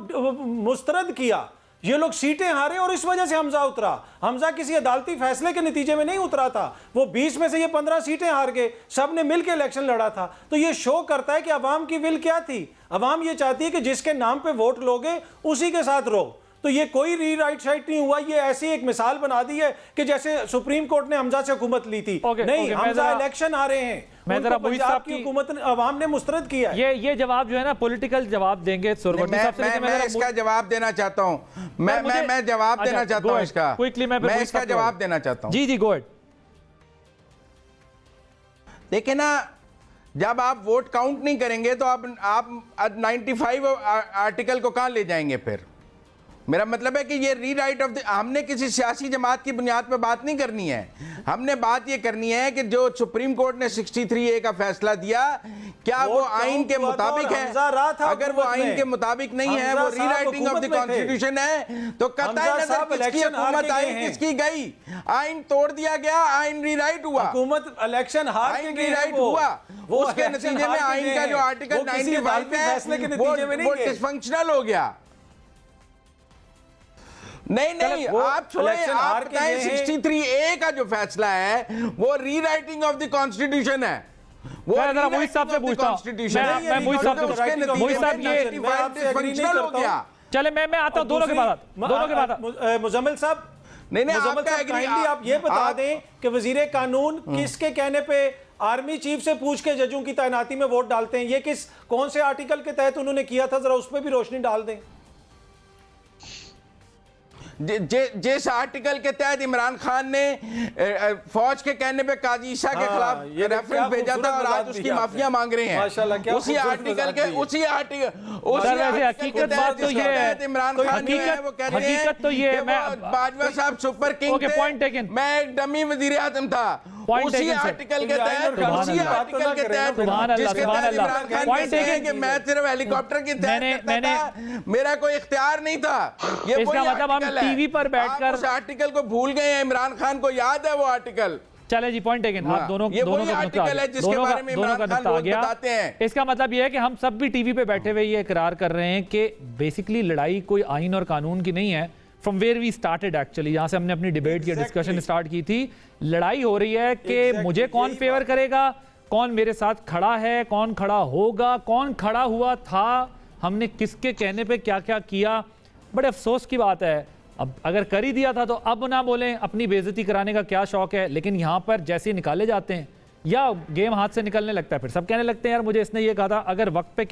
मुस्तरद किया। ये लोग सीटें हारे और इस वजह से हमजा उतरा। हमजा किसी अदालती फैसले के नतीजे में नहीं उतरा था, वो 20 में से ये 15 सीटें हार गए, सब ने मिलकर इलेक्शन लड़ा था। तो ये शो करता है कि अवाम की विल क्या थी। अवाम ये चाहती है कि जिसके नाम पे वोट लोगे उसी के साथ रहो। तो ये कोई रीराइट शाइट नहीं हुआ, ये ऐसी एक मिसाल बना दी है कि जैसे सुप्रीम कोर्ट ने हमजा से हुकूमत ली थी। नहीं, हमजा इलेक्शन आ रहे हैं, मैं जरा पंजाब की हुकूमत अवाम ने मुस्तरद किया है। ये जवाब जो है ना पॉलिटिकल जवाब देंगे सुरवरदी साहब से। मैं इसका जवाब देना चाहता हूं, मैं जवाब देना चाहता हूं इसका, क्विकली मैं इसका जवाब देना चाहता हूं। जी गो अहेड। देखिए ना, जब आप वोट काउंट नहीं करेंगे तो आप 95 आर्टिकल को कहां ले जाएंगे फिर? मेरा मतलब है कि ये रीराइट ऑफ द, हमने किसी सियासी जमात की बुनियाद पर बात नहीं करनी है। हमने बात ये करनी है कि जो सुप्रीम कोर्ट ने 63A का फैसला दिया, क्या वो आइन के मुताबिक है? अगर वो आइन के मुताबिक नहीं है, वो रीराइटिंग ऑफ द कॉन्स्टिट्यूशन है, तो कतई नजर किसकी हुकूमत आई, किसकी गई? आइन तोड़ दिया गया, आइन रीराइट हुआ, हुकूमत इलेक्शन हार के रीराइट हुआ, उसके नतीजे में आइन का जो आर्टिकल 95 है वो डिसफंक्शनल हो गया। नहीं, आप छोड़ें, आप बताएं 63A का जो फैसला है वो रीराइटिंग ऑफ द कॉन्स्टिट्यूशन है। वो मुहित साहब से पूछता हूं, मैं मुहित साहब से, मुहित साहब ये फंक्शनल हो गया। चले मैं आता हूं, दोनों के बाद मुजम्मिल साहब, नहीं आप ये बता दें कि वजीर कानून किसके कहने पे आर्मी चीफ से पूछ के जजों की तैनाती में वोट डालते हैं, ये कौन से आर्टिकल के तहत उन्होंने किया था, जरा उस पर भी रोशनी डाल दें। जिस आर्टिकल के तहत इमरान खान ने फौज के कहने पे काजी ईसा के खिलाफ रेफरेंस भेजा था और आज उसकी माफिया मांग रहे हैं, उसी आर्टिकल हकीकत बात तो ये है, इमरान खान जो है वो कहते हैं तो ये बाजवा साहब सुपर किंग थे, पॉइंट टेकन, मैं एक डमी वजीर आज़म था। उसी आर्टिकल के तहत जिसके तहत इमरान खान कहते हैं कि मैं सिर्फ हेलीकॉप्टर की तहत मेरा कोई इख्तियार नहीं था। ये इसका मतलब हम टीवी पर बैठकर उस आर्टिकल को भूल गए हैं। इमरान खान को याद है वो आर्टिकल। चले जी, पॉइंट टेकन। आप दोनों का नुक्ता आ गया। इसका मतलब यह है कि हम सब भी टीवी पे बैठे हुए ये इकरार कर रहे हैं कि बेसिकली लड़ाई कोई आइन और कानून की नहीं है। From where we started, actually यहाँ से हमने अपनी डिबेट की डिस्कशन स्टार्ट की थी। लड़ाई हो रही है कि मुझे कौन फेवर करेगा, कौन मेरे साथ खड़ा है, कौन खड़ा होगा, कौन खड़ा हुआ था, हमने किसके कहने पे क्या क्या किया। बड़े अफसोस की बात है, अब अगर कर ही दिया था तो अब ना बोलें, अपनी बेइज्जती कराने का क्या शौक है। लेकिन यहाँ पर जैसे ही निकाले जाते हैं या गेम हाथ से निकलने लगता है, फिर सब कहने लगते हैं यार मुझे इसने ये कहा था। अगर वक्त पे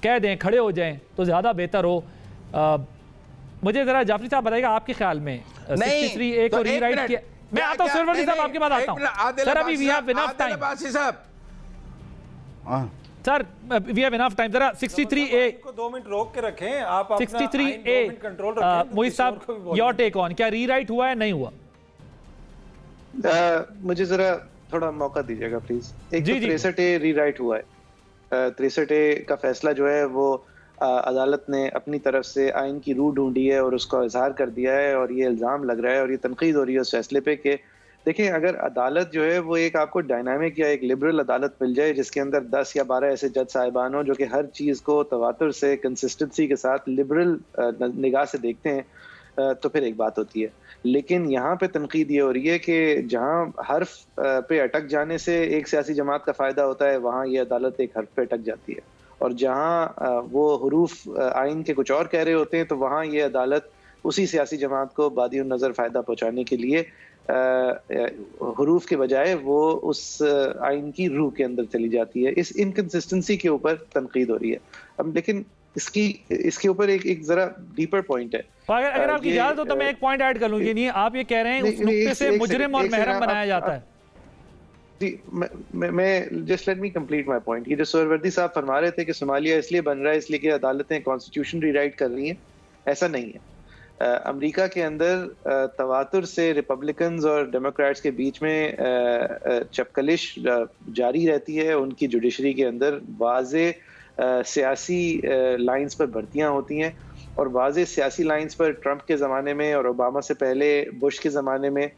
कह दें, खड़े हो जाएं तो ज़्यादा बेहतर हो। मुझे जरा जाफरी साहब बताइएगा, आपके ख्याल में 63A को रीराइट किया? मैं आता हूं सुरवरदी साहब, आपके बाद आता हूं सर। अभी we have enough time sir, we have enough time. जरा 63A को 2 मिनट रोक के रखें आप। 63A मोहित साहब, योर टेक ऑन, क्या रीराइट हुआ है नहीं हुआ? मुझे जरा थोड़ा मौका दीजिएगा प्लीज। एक तो 63A रीराइट हुआ है। 63A का फैसला जो है वो अदालत ने अपनी तरफ से आइन की रूह ढूंढी है और उसका इजहार कर दिया है, और ये इल्ज़ाम लग रहा है और ये तनकीद हो रही है उस फैसले पे कि देखें, अगर अदालत जो है वो एक आपको डायनामिक या एक लिबरल अदालत मिल जाए जिसके अंदर 10 या 12 ऐसे जज साहिबान हो जो कि हर चीज़ को तवातुर से, कंसिस्टेंसी के साथ लिबरल निगाह से देखते हैं, तो फिर एक बात होती है। लेकिन यहाँ पे तनकीद ये हो रही है कि जहाँ हर्फ पे अटक जाने से एक सियासी जमात का फ़ायदा होता है, वहाँ ये अदालत एक हर्फ पे अटक जाती है, और जहाँ वो हरूफ आइन के कुछ और कह रहे होते हैं तो वहाँ ये अदालत उसी सियासी जमात को बादी नज़र फ़ायदा पहुँचाने के लिए हरूफ के बजाय वो उस आइन की रूह के अंदर चली जाती है। इस इनकंसिस्टेंसी के ऊपर तनकीद हो रही है। अब लेकिन इसके ऊपर एक जरा डीपर पॉइंट है। अगर आपकी इजाज़त हो तो मैं एक पॉइंट ऐड कर लूँ। ये आप ये कह रहे हैं उस नुक्ते से मुजरिम और महरम बनाया जाता है। जी, मैं just let me complete my point. ये जो सुरवरदी साहब फरमा रहे थे कि सोमालिया इसलिए बन रहा है इसलिए कि अदालतें कॉन्स्टिट्यूशन रीराइट कर रही हैं, ऐसा नहीं है। अमेरिका के अंदर तवातुर से रिपब्लिकन्स और डेमोक्रेट्स के बीच में चपकलिश जारी रहती है। उनकी जुडिशरी के अंदर वाज़े सियासी लाइंस पर भर्तियां होती हैं, और वाज़े सियासी लाइंस पर ट्रंप के ज़माने में और ओबामा से पहले बुश के ज़माने में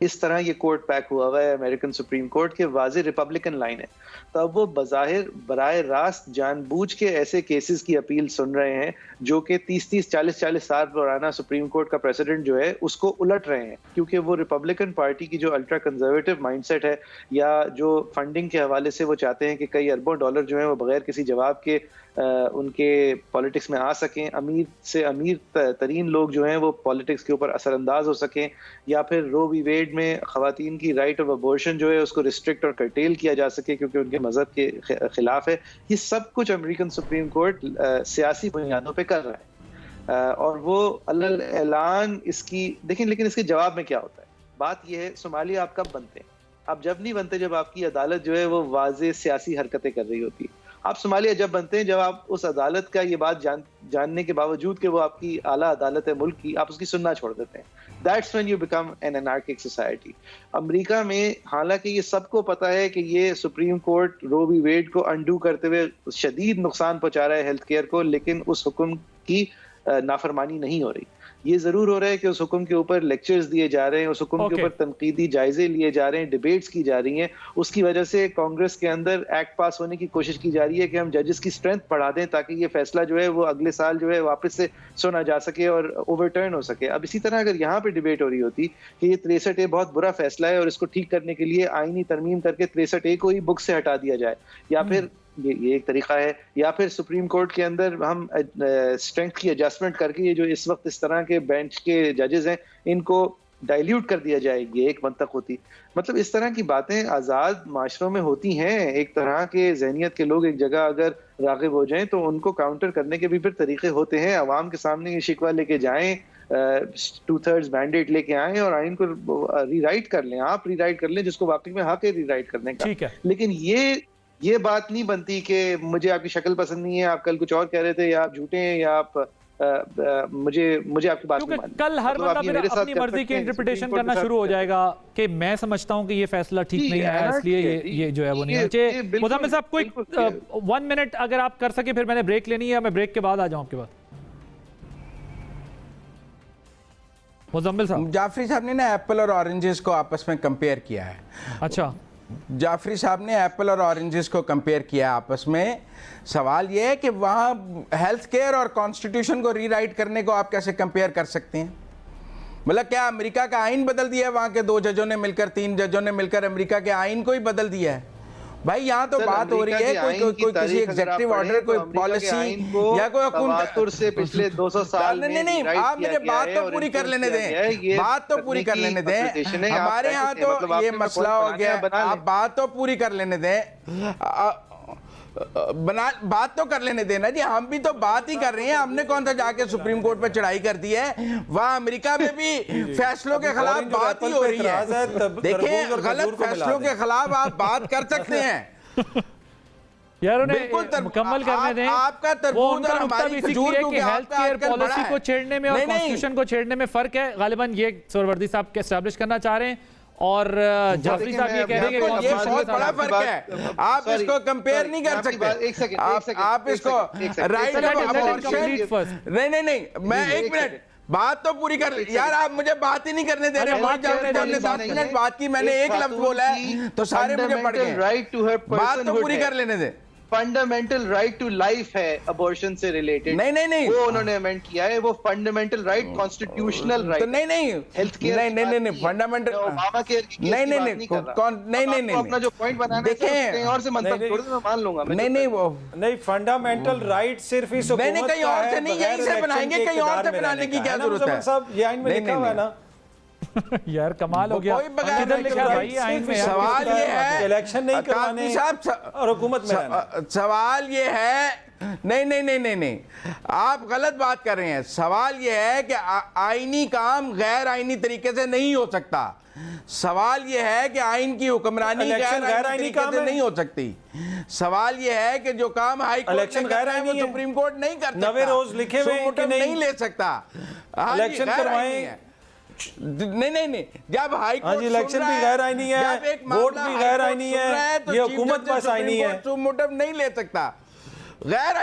इस तरह ये कोर्ट पैक हुआ है अमेरिकन सुप्रीम कोर्ट के वाज़े रिपब्लिकन लाइन है। तो अब वो बज़ाहिर बराए रास्त जानबूझ के ऐसे केसेस की अपील सुन रहे हैं जो कि 30-30, 40-40 साल पुराना सुप्रीम कोर्ट का प्रेसिडेंट जो है उसको उलट रहे हैं, क्योंकि वो रिपब्लिकन पार्टी की जो अल्ट्रा कंजर्वेटिव माइंडसेट है या जो फंडिंग के हवाले से वो चाहते हैं कि कई अरबों डॉलर जो है वो बगैर किसी जवाब के उनके पॉलिटिक्स में आ सकें, अमीर से अमीर तरीन लोग जो हैं वो पॉलिटिक्स के ऊपर असरअंदाज हो सकें, या फिर रो वी वेड में ख़वातीन की राइट ऑफ अबॉर्शन जो है उसको रिस्ट्रिक्ट और कर्टेल किया जा सके क्योंकि उनके मजहब के खिलाफ है। ये सब कुछ अमेरिकन सुप्रीम कोर्ट सियासी बुनियादों पे कर रहा है और वो अल्ल ऐलान इसकी देखें, लेकिन इसके जवाब में क्या होता है? बात यह है, सोमालिया आप कब बनते हैं? आप जब नहीं बनते जब आपकी अदालत जो है वो वाज़े सियासी हरकतें कर रही होती है। आप सोमालिया जब बनते हैं जब आप उस अदालत का ये बात जानने के बावजूद कि वो आपकी आला अदालत है मुल्क की, आप उसकी सुनना छोड़ देते हैं। That's when you become an anarchic society. America में हालांकि ये सबको पता है कि ये सुप्रीम कोर्ट रो वी वेड को अंडू करते हुए शदीद नुकसान पहुंचा रहा है हेल्थ केयर को, लेकिन उस हुक्म की नाफरमानी नहीं हो रही। ये जरूर हो रहा है कि उस हुक्म के ऊपर लेक्चर्स दिए जा रहे हैं, उस हुक्म के ऊपर तनकीदी जायजे लिए जा रहे हैं, डिबेट्स की जा रही हैं। उसकी वजह से कांग्रेस के अंदर एक्ट पास होने की कोशिश की जा रही है कि हम जजेस की स्ट्रेंथ बढ़ा दें ताकि ये फैसला जो है वो अगले साल जो है वापस से सुना जा सके और ओवरटर्न हो सके। अब इसी तरह अगर यहाँ पे डिबेट हो रही होती कि ये 63A बहुत बुरा फैसला है और इसको ठीक करने के लिए आईनी तरमीम करके 63A को ही बुक से हटा दिया जाए, या फिर ये एक तरीका है, या फिर सुप्रीम कोर्ट के अंदर हम स्ट्रेंथ की एडजस्टमेंट करके ये जो इस वक्त इस तरह के बेंच के जजेस हैं इनको डाइल्यूट कर दिया जाए, ये एक मंतक होती। मतलब इस तरह की बातें आज़ाद माशरों में होती हैं। एक तरह के जहनियत के लोग एक जगह अगर राग़िब हो जाएं तो उनको काउंटर करने के भी फिर तरीके होते हैं। अवाम के सामने ये शिकवा लेके जाएं, 2/3 मैंडेट लेके आएं और आइन को रीराइट कर लें। आप रीराइट कर लें जिसको वाकई में हक है रीराइट करने का। ठीक है। लेकिन ये बात नहीं बनती कि मुझे आपकी शक्ल पसंद नहीं है, आप कल कुछ और कह रहे थे, या आप झूठे हैं, या आप मुझे आपकी बात नहीं माननी। कल हर बंदा फिर अपनी मर्जी की इंटरप्रिटेशन करना शुरू हो जाएगा कि मैं समझता हूं कि ये फैसला ठीक नहीं है इसलिए ये जो है वो नहीं है। मुज़म्मिल साहब कोई 1 मिनट अगर आप कर सके, फिर मैंने ब्रेक लेनी है, मैं ब्रेक के बाद आ जाऊं आपके बाद। मुज़म्मिल साहब, जाफरी साहब ने ना एप्पल और ऑरेंजेस को आपस में कंपेयर किया है। अच्छा, जाफरी साहब ने एप्पल और ऑरेंजेस को कंपेयर किया आपस में। सवाल यह है कि वहाँ हेल्थ केयर और कॉन्स्टिट्यूशन को रीराइट करने को आप कैसे कंपेयर कर सकते हैं? मतलब क्या अमेरिका का आइन बदल दिया है? वहाँ के 2 जजों ने मिलकर, 3 जजों ने मिलकर अमेरिका के आइन को ही बदल दिया है। भाई यहाँ तो बात हो रही है कोई किसी एग्जीक्यूटिव ऑर्डर, कोई पॉलिसी या कोई हुकूमत से पिछले 200 साल में नहीं, आप मुझे बात तो पूरी कर लेने दें, बात तो पूरी कर लेने दें। हमारे यहाँ तो ये मसला हो गया, आप बात तो पूरी कर लेने दें, बात तो कर लेने देना जी। हम भी तो बात ही कर रहे हैं, हमने कौन सा जाके सुप्रीम कोर्ट पे चढ़ाई कर दी है? वहाँ अमेरिका में भी फैसलों के खिलाफ बात ही हो रही है। देखिए, गलत फैसलों के खिलाफ आप बात कर सकते हैं यार, उन्हें मुकम्मल करने दें। आपका तरबूज और हमारी खजूर कि हेल्थ केयर पॉलिसी को छेड़ने में और कॉन्स्टिट्यूशन को छेड़ने में फर्क है। गालिबन ये सोहरावर्दी साहब के एस्टैब्लिश करना चाह रहे हैं और जाफरी साहब ये कह रहे हैं कि ये बहुत बड़ा फर्क है। आप इसको कंपेयर नहीं कर सकते। आप इसको राइट ऑफ अबॉर्शन, नहीं, मैं 1 मिनट बात तो पूरी कर यार, आप मुझे बात ही नहीं करने दे रहे। हमने 10 मिनट बात की, मैंने एक लफ्ज बोला है तो सारे मुझे पढ़ गए। बात तो पूरी कर लेने दे। फंडामेंटल राइट टू लाइफ है अबॉर्शन से रिलेटेड। नहीं, वो उन्होंने अमेंड किया है, वो फंडामेंटल राइट, कॉन्स्टिट्यूशनल राइट। तो नहीं, हेल्थ केयर नहीं, फंडामेंटल ओबामा केयर की नहीं, अपना जो पॉइंट बनाना है कहीं और से मंतक छोड़ दो, मैं मान लूंगा। नहीं, फंडामेंटल राइट सिर्फ इस नहीं, कहीं और से नहीं, यहीं से बनाएंगे, कहीं और से बनाने की क्या जरूरत है? साहब ये आइन में लिखा हुआ है ना यार, कमाल हो गया। किधर लिखा भाई आइन में? सवाल ये है इलेक्शन नहीं करवाने और हुकूमत में रहना। सवाल ये है नहीं, आप गलत बात कर रहे हैं। सवाल ये है कि आईनी काम गैर आईनी तरीके से नहीं हो सकता। सवाल ये है कि आइन की हुक्मरानी गैर आईनी तरीके से नहीं हो सकती। सवाल ये है कि जो काम हाई कोर्ट ने कर रहा है वो सुप्रीम कोर्ट नहीं कर सकता। 90 रोज लिखे हुए नहीं ले सकता। इलेक्शन करवाएं नहीं, जब हाई कोर्ट इलेक्शन भी गैर आईनी है, वोट भी गैर आईनी है, ये हुकूमत बस आईनी है, मोटिव नहीं ले सकता। गैर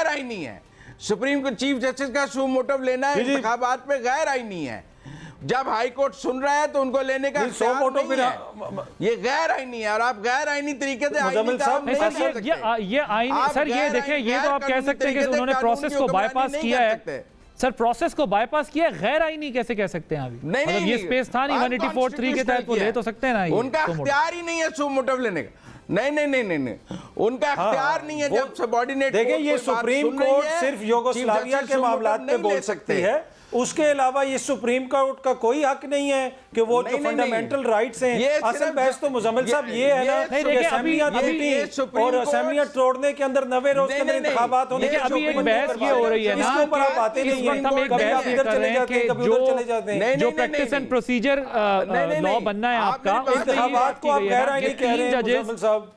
आईनी है। सुप्रीम कोर्ट चीफ जस्टिस का सू मोटिव लेना है इंतखाबात में गैर आईनी है। जब हाई कोर्ट सुन रहा है तो उनको लेने का ये गैर आईनी है और आप गैर आईनी तरीके से ये आईनी सर, ये देखें, ये तो आप कह सकते हैं कि उन्होंने प्रोसेस को बाईपास किया है सर प्रोसेस को बाईपास किया, गैर आईनी कैसे कह सकते हैं अभी? नहीं, मतलब ये स्पेस था नहीं 184(3) के तहत वो ले तो सकते हैं ना, उनका अख्तियार ही नहीं है सो मोटिव लेने का। नहीं, उनका अख्तियार नहीं है जब सबऑर्डिनेट। देखिए ये सुप्रीम कोर्ट सिर्फ यूगोस्लाविया के मामलात पे बोल सकती है, उसके अलावा ये सुप्रीम कोर्ट का कोई हक नहीं है कि वो जो फंडामेंटल राइट्स हैं। असल बहस तो मुजम्मिल साहब ये है ना कि असेंबलियां टूटी और असेंबलियां तोड़ने के अंदर 90 रोज के अंदर इंतखाबात होने के अभी एक बहस ये हो रही है ना, इसके ऊपर आप आते नहीं हैं, हम एक बहस ये कर रहे हैं कि चले जाते हैं। जो प्रैक्टिस एंड प्रोसीजर लॉ बनना है आपका, इंतखाबात को आप गैर आईनी कह रहे हैं मुजम्मिल साहब।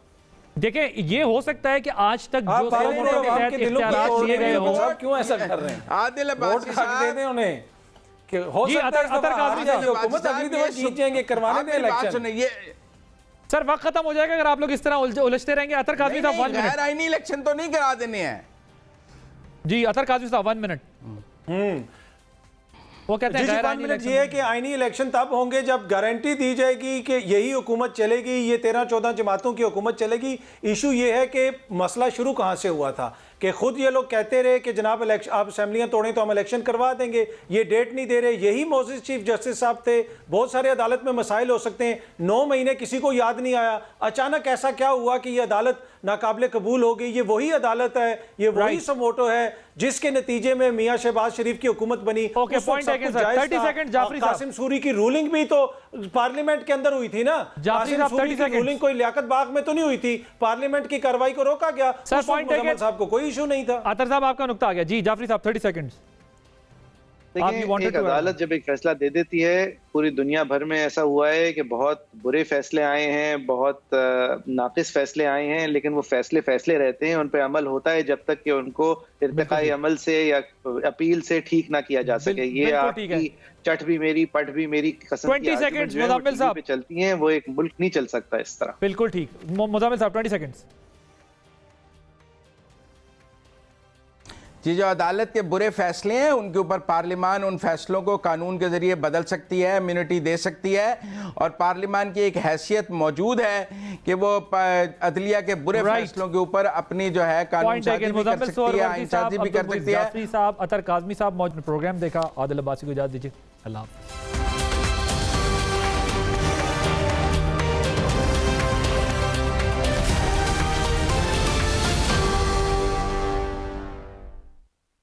देखिए ये हो सकता है कि आज तक जो लिए गए हों, क्यों ऐसा कर रहे हैं? आदिल वोट अब्बासी हक दे दें उन्हें कि हो सकता है अतर काज़मी साहब हुकूमत अगली दफा जीत जाएंगे, करवाने दें इलेक्शन। ये सर वक्त खत्म हो जाएगा अगर आप लोग इस तरह उलझते रहेंगे। अतर काज़मी साहब 1 मिनट। गैर आईनी इलेक्शन तो नहीं करा देने हैं जी। अतर काज़मी साहब 1 मिनट। वो कहते हैं गैर आईनी इलेक्शन ये है कि आईनी इलेक्शन तब होंगे जब गारंटी दी जाएगी कि यही हुकूमत चलेगी, ये 13-14 जमातों की हुकूमत चलेगी। इशू ये है कि मसला शुरू कहां से हुआ था कि खुद ये लोग कहते रहे कि जनाब आप असेंबलियां तोड़ें तो हम इलेक्शन करवा देंगे, ये डेट नहीं दे रहे। यही मोजिस चीफ जस्टिस साहब थे। बहुत सारे अदालत में मसाइल हो सकते हैं, 9 महीने किसी को याद नहीं आया। अचानक ऐसा क्या हुआ कि ये अदालत नाकाबिले कबूल हो गई? ये वही अदालत है, ये वही समोटो है जिसके नतीजे में मियां शहबाज शरीफ की हुकूमत बनी। कासिम सूरी की रूलिंग भी तो पार्लियामेंट के अंदर हुई थी ना। कासिम सूरी की रूलिंग कोई लियाकत बाग में तो नहीं हुई थी, पार्लियामेंट की कार्रवाई को रोका गया। साहब को कोई इशू नहीं था। अतर साहब आपका नुक्ता आ गया जी। जाफरी साहब 30 सेकंड्स। देखिए एक अदालत जब एक फैसला दे देती है, पूरी दुनिया भर में ऐसा हुआ है कि बहुत बुरे फैसले आए हैं, बहुत नाकिस फैसले आए हैं, लेकिन वो फैसले रहते हैं, उन पे अमल होता है जब तक कि उनको इर्तिकाई अमल से या अपील से ठीक ना किया जा सके। ये आपकी चट भी मेरी पट भी मेरी कसम की आर्गुमेंट जो है पे चलती हैं, वो एक मुल्क नहीं चल सकता इस तरह। बिल्कुल ठीक। मुजामिल साहब 20 सेकंड्स। जी, जो अदालत के बुरे फैसले हैं उनके ऊपर पार्लियामान उन फैसलों को कानून के जरिए बदल सकती है, इम्यूनिटी दे सकती है, और पार्लियामान की एक हैसियत मौजूद है कि वो अदलिया के बुरे फैसलों के ऊपर अपनी जो है कानून साजी भी कर सकती है, आइनसाजी भी कर सकती है। साहब, अतर काज़मी साहब मौजूद प्रोग्राम देखा। आदिल अब्बासी को इजाज़त दीजिए। अल्लाह हाफ़िज़।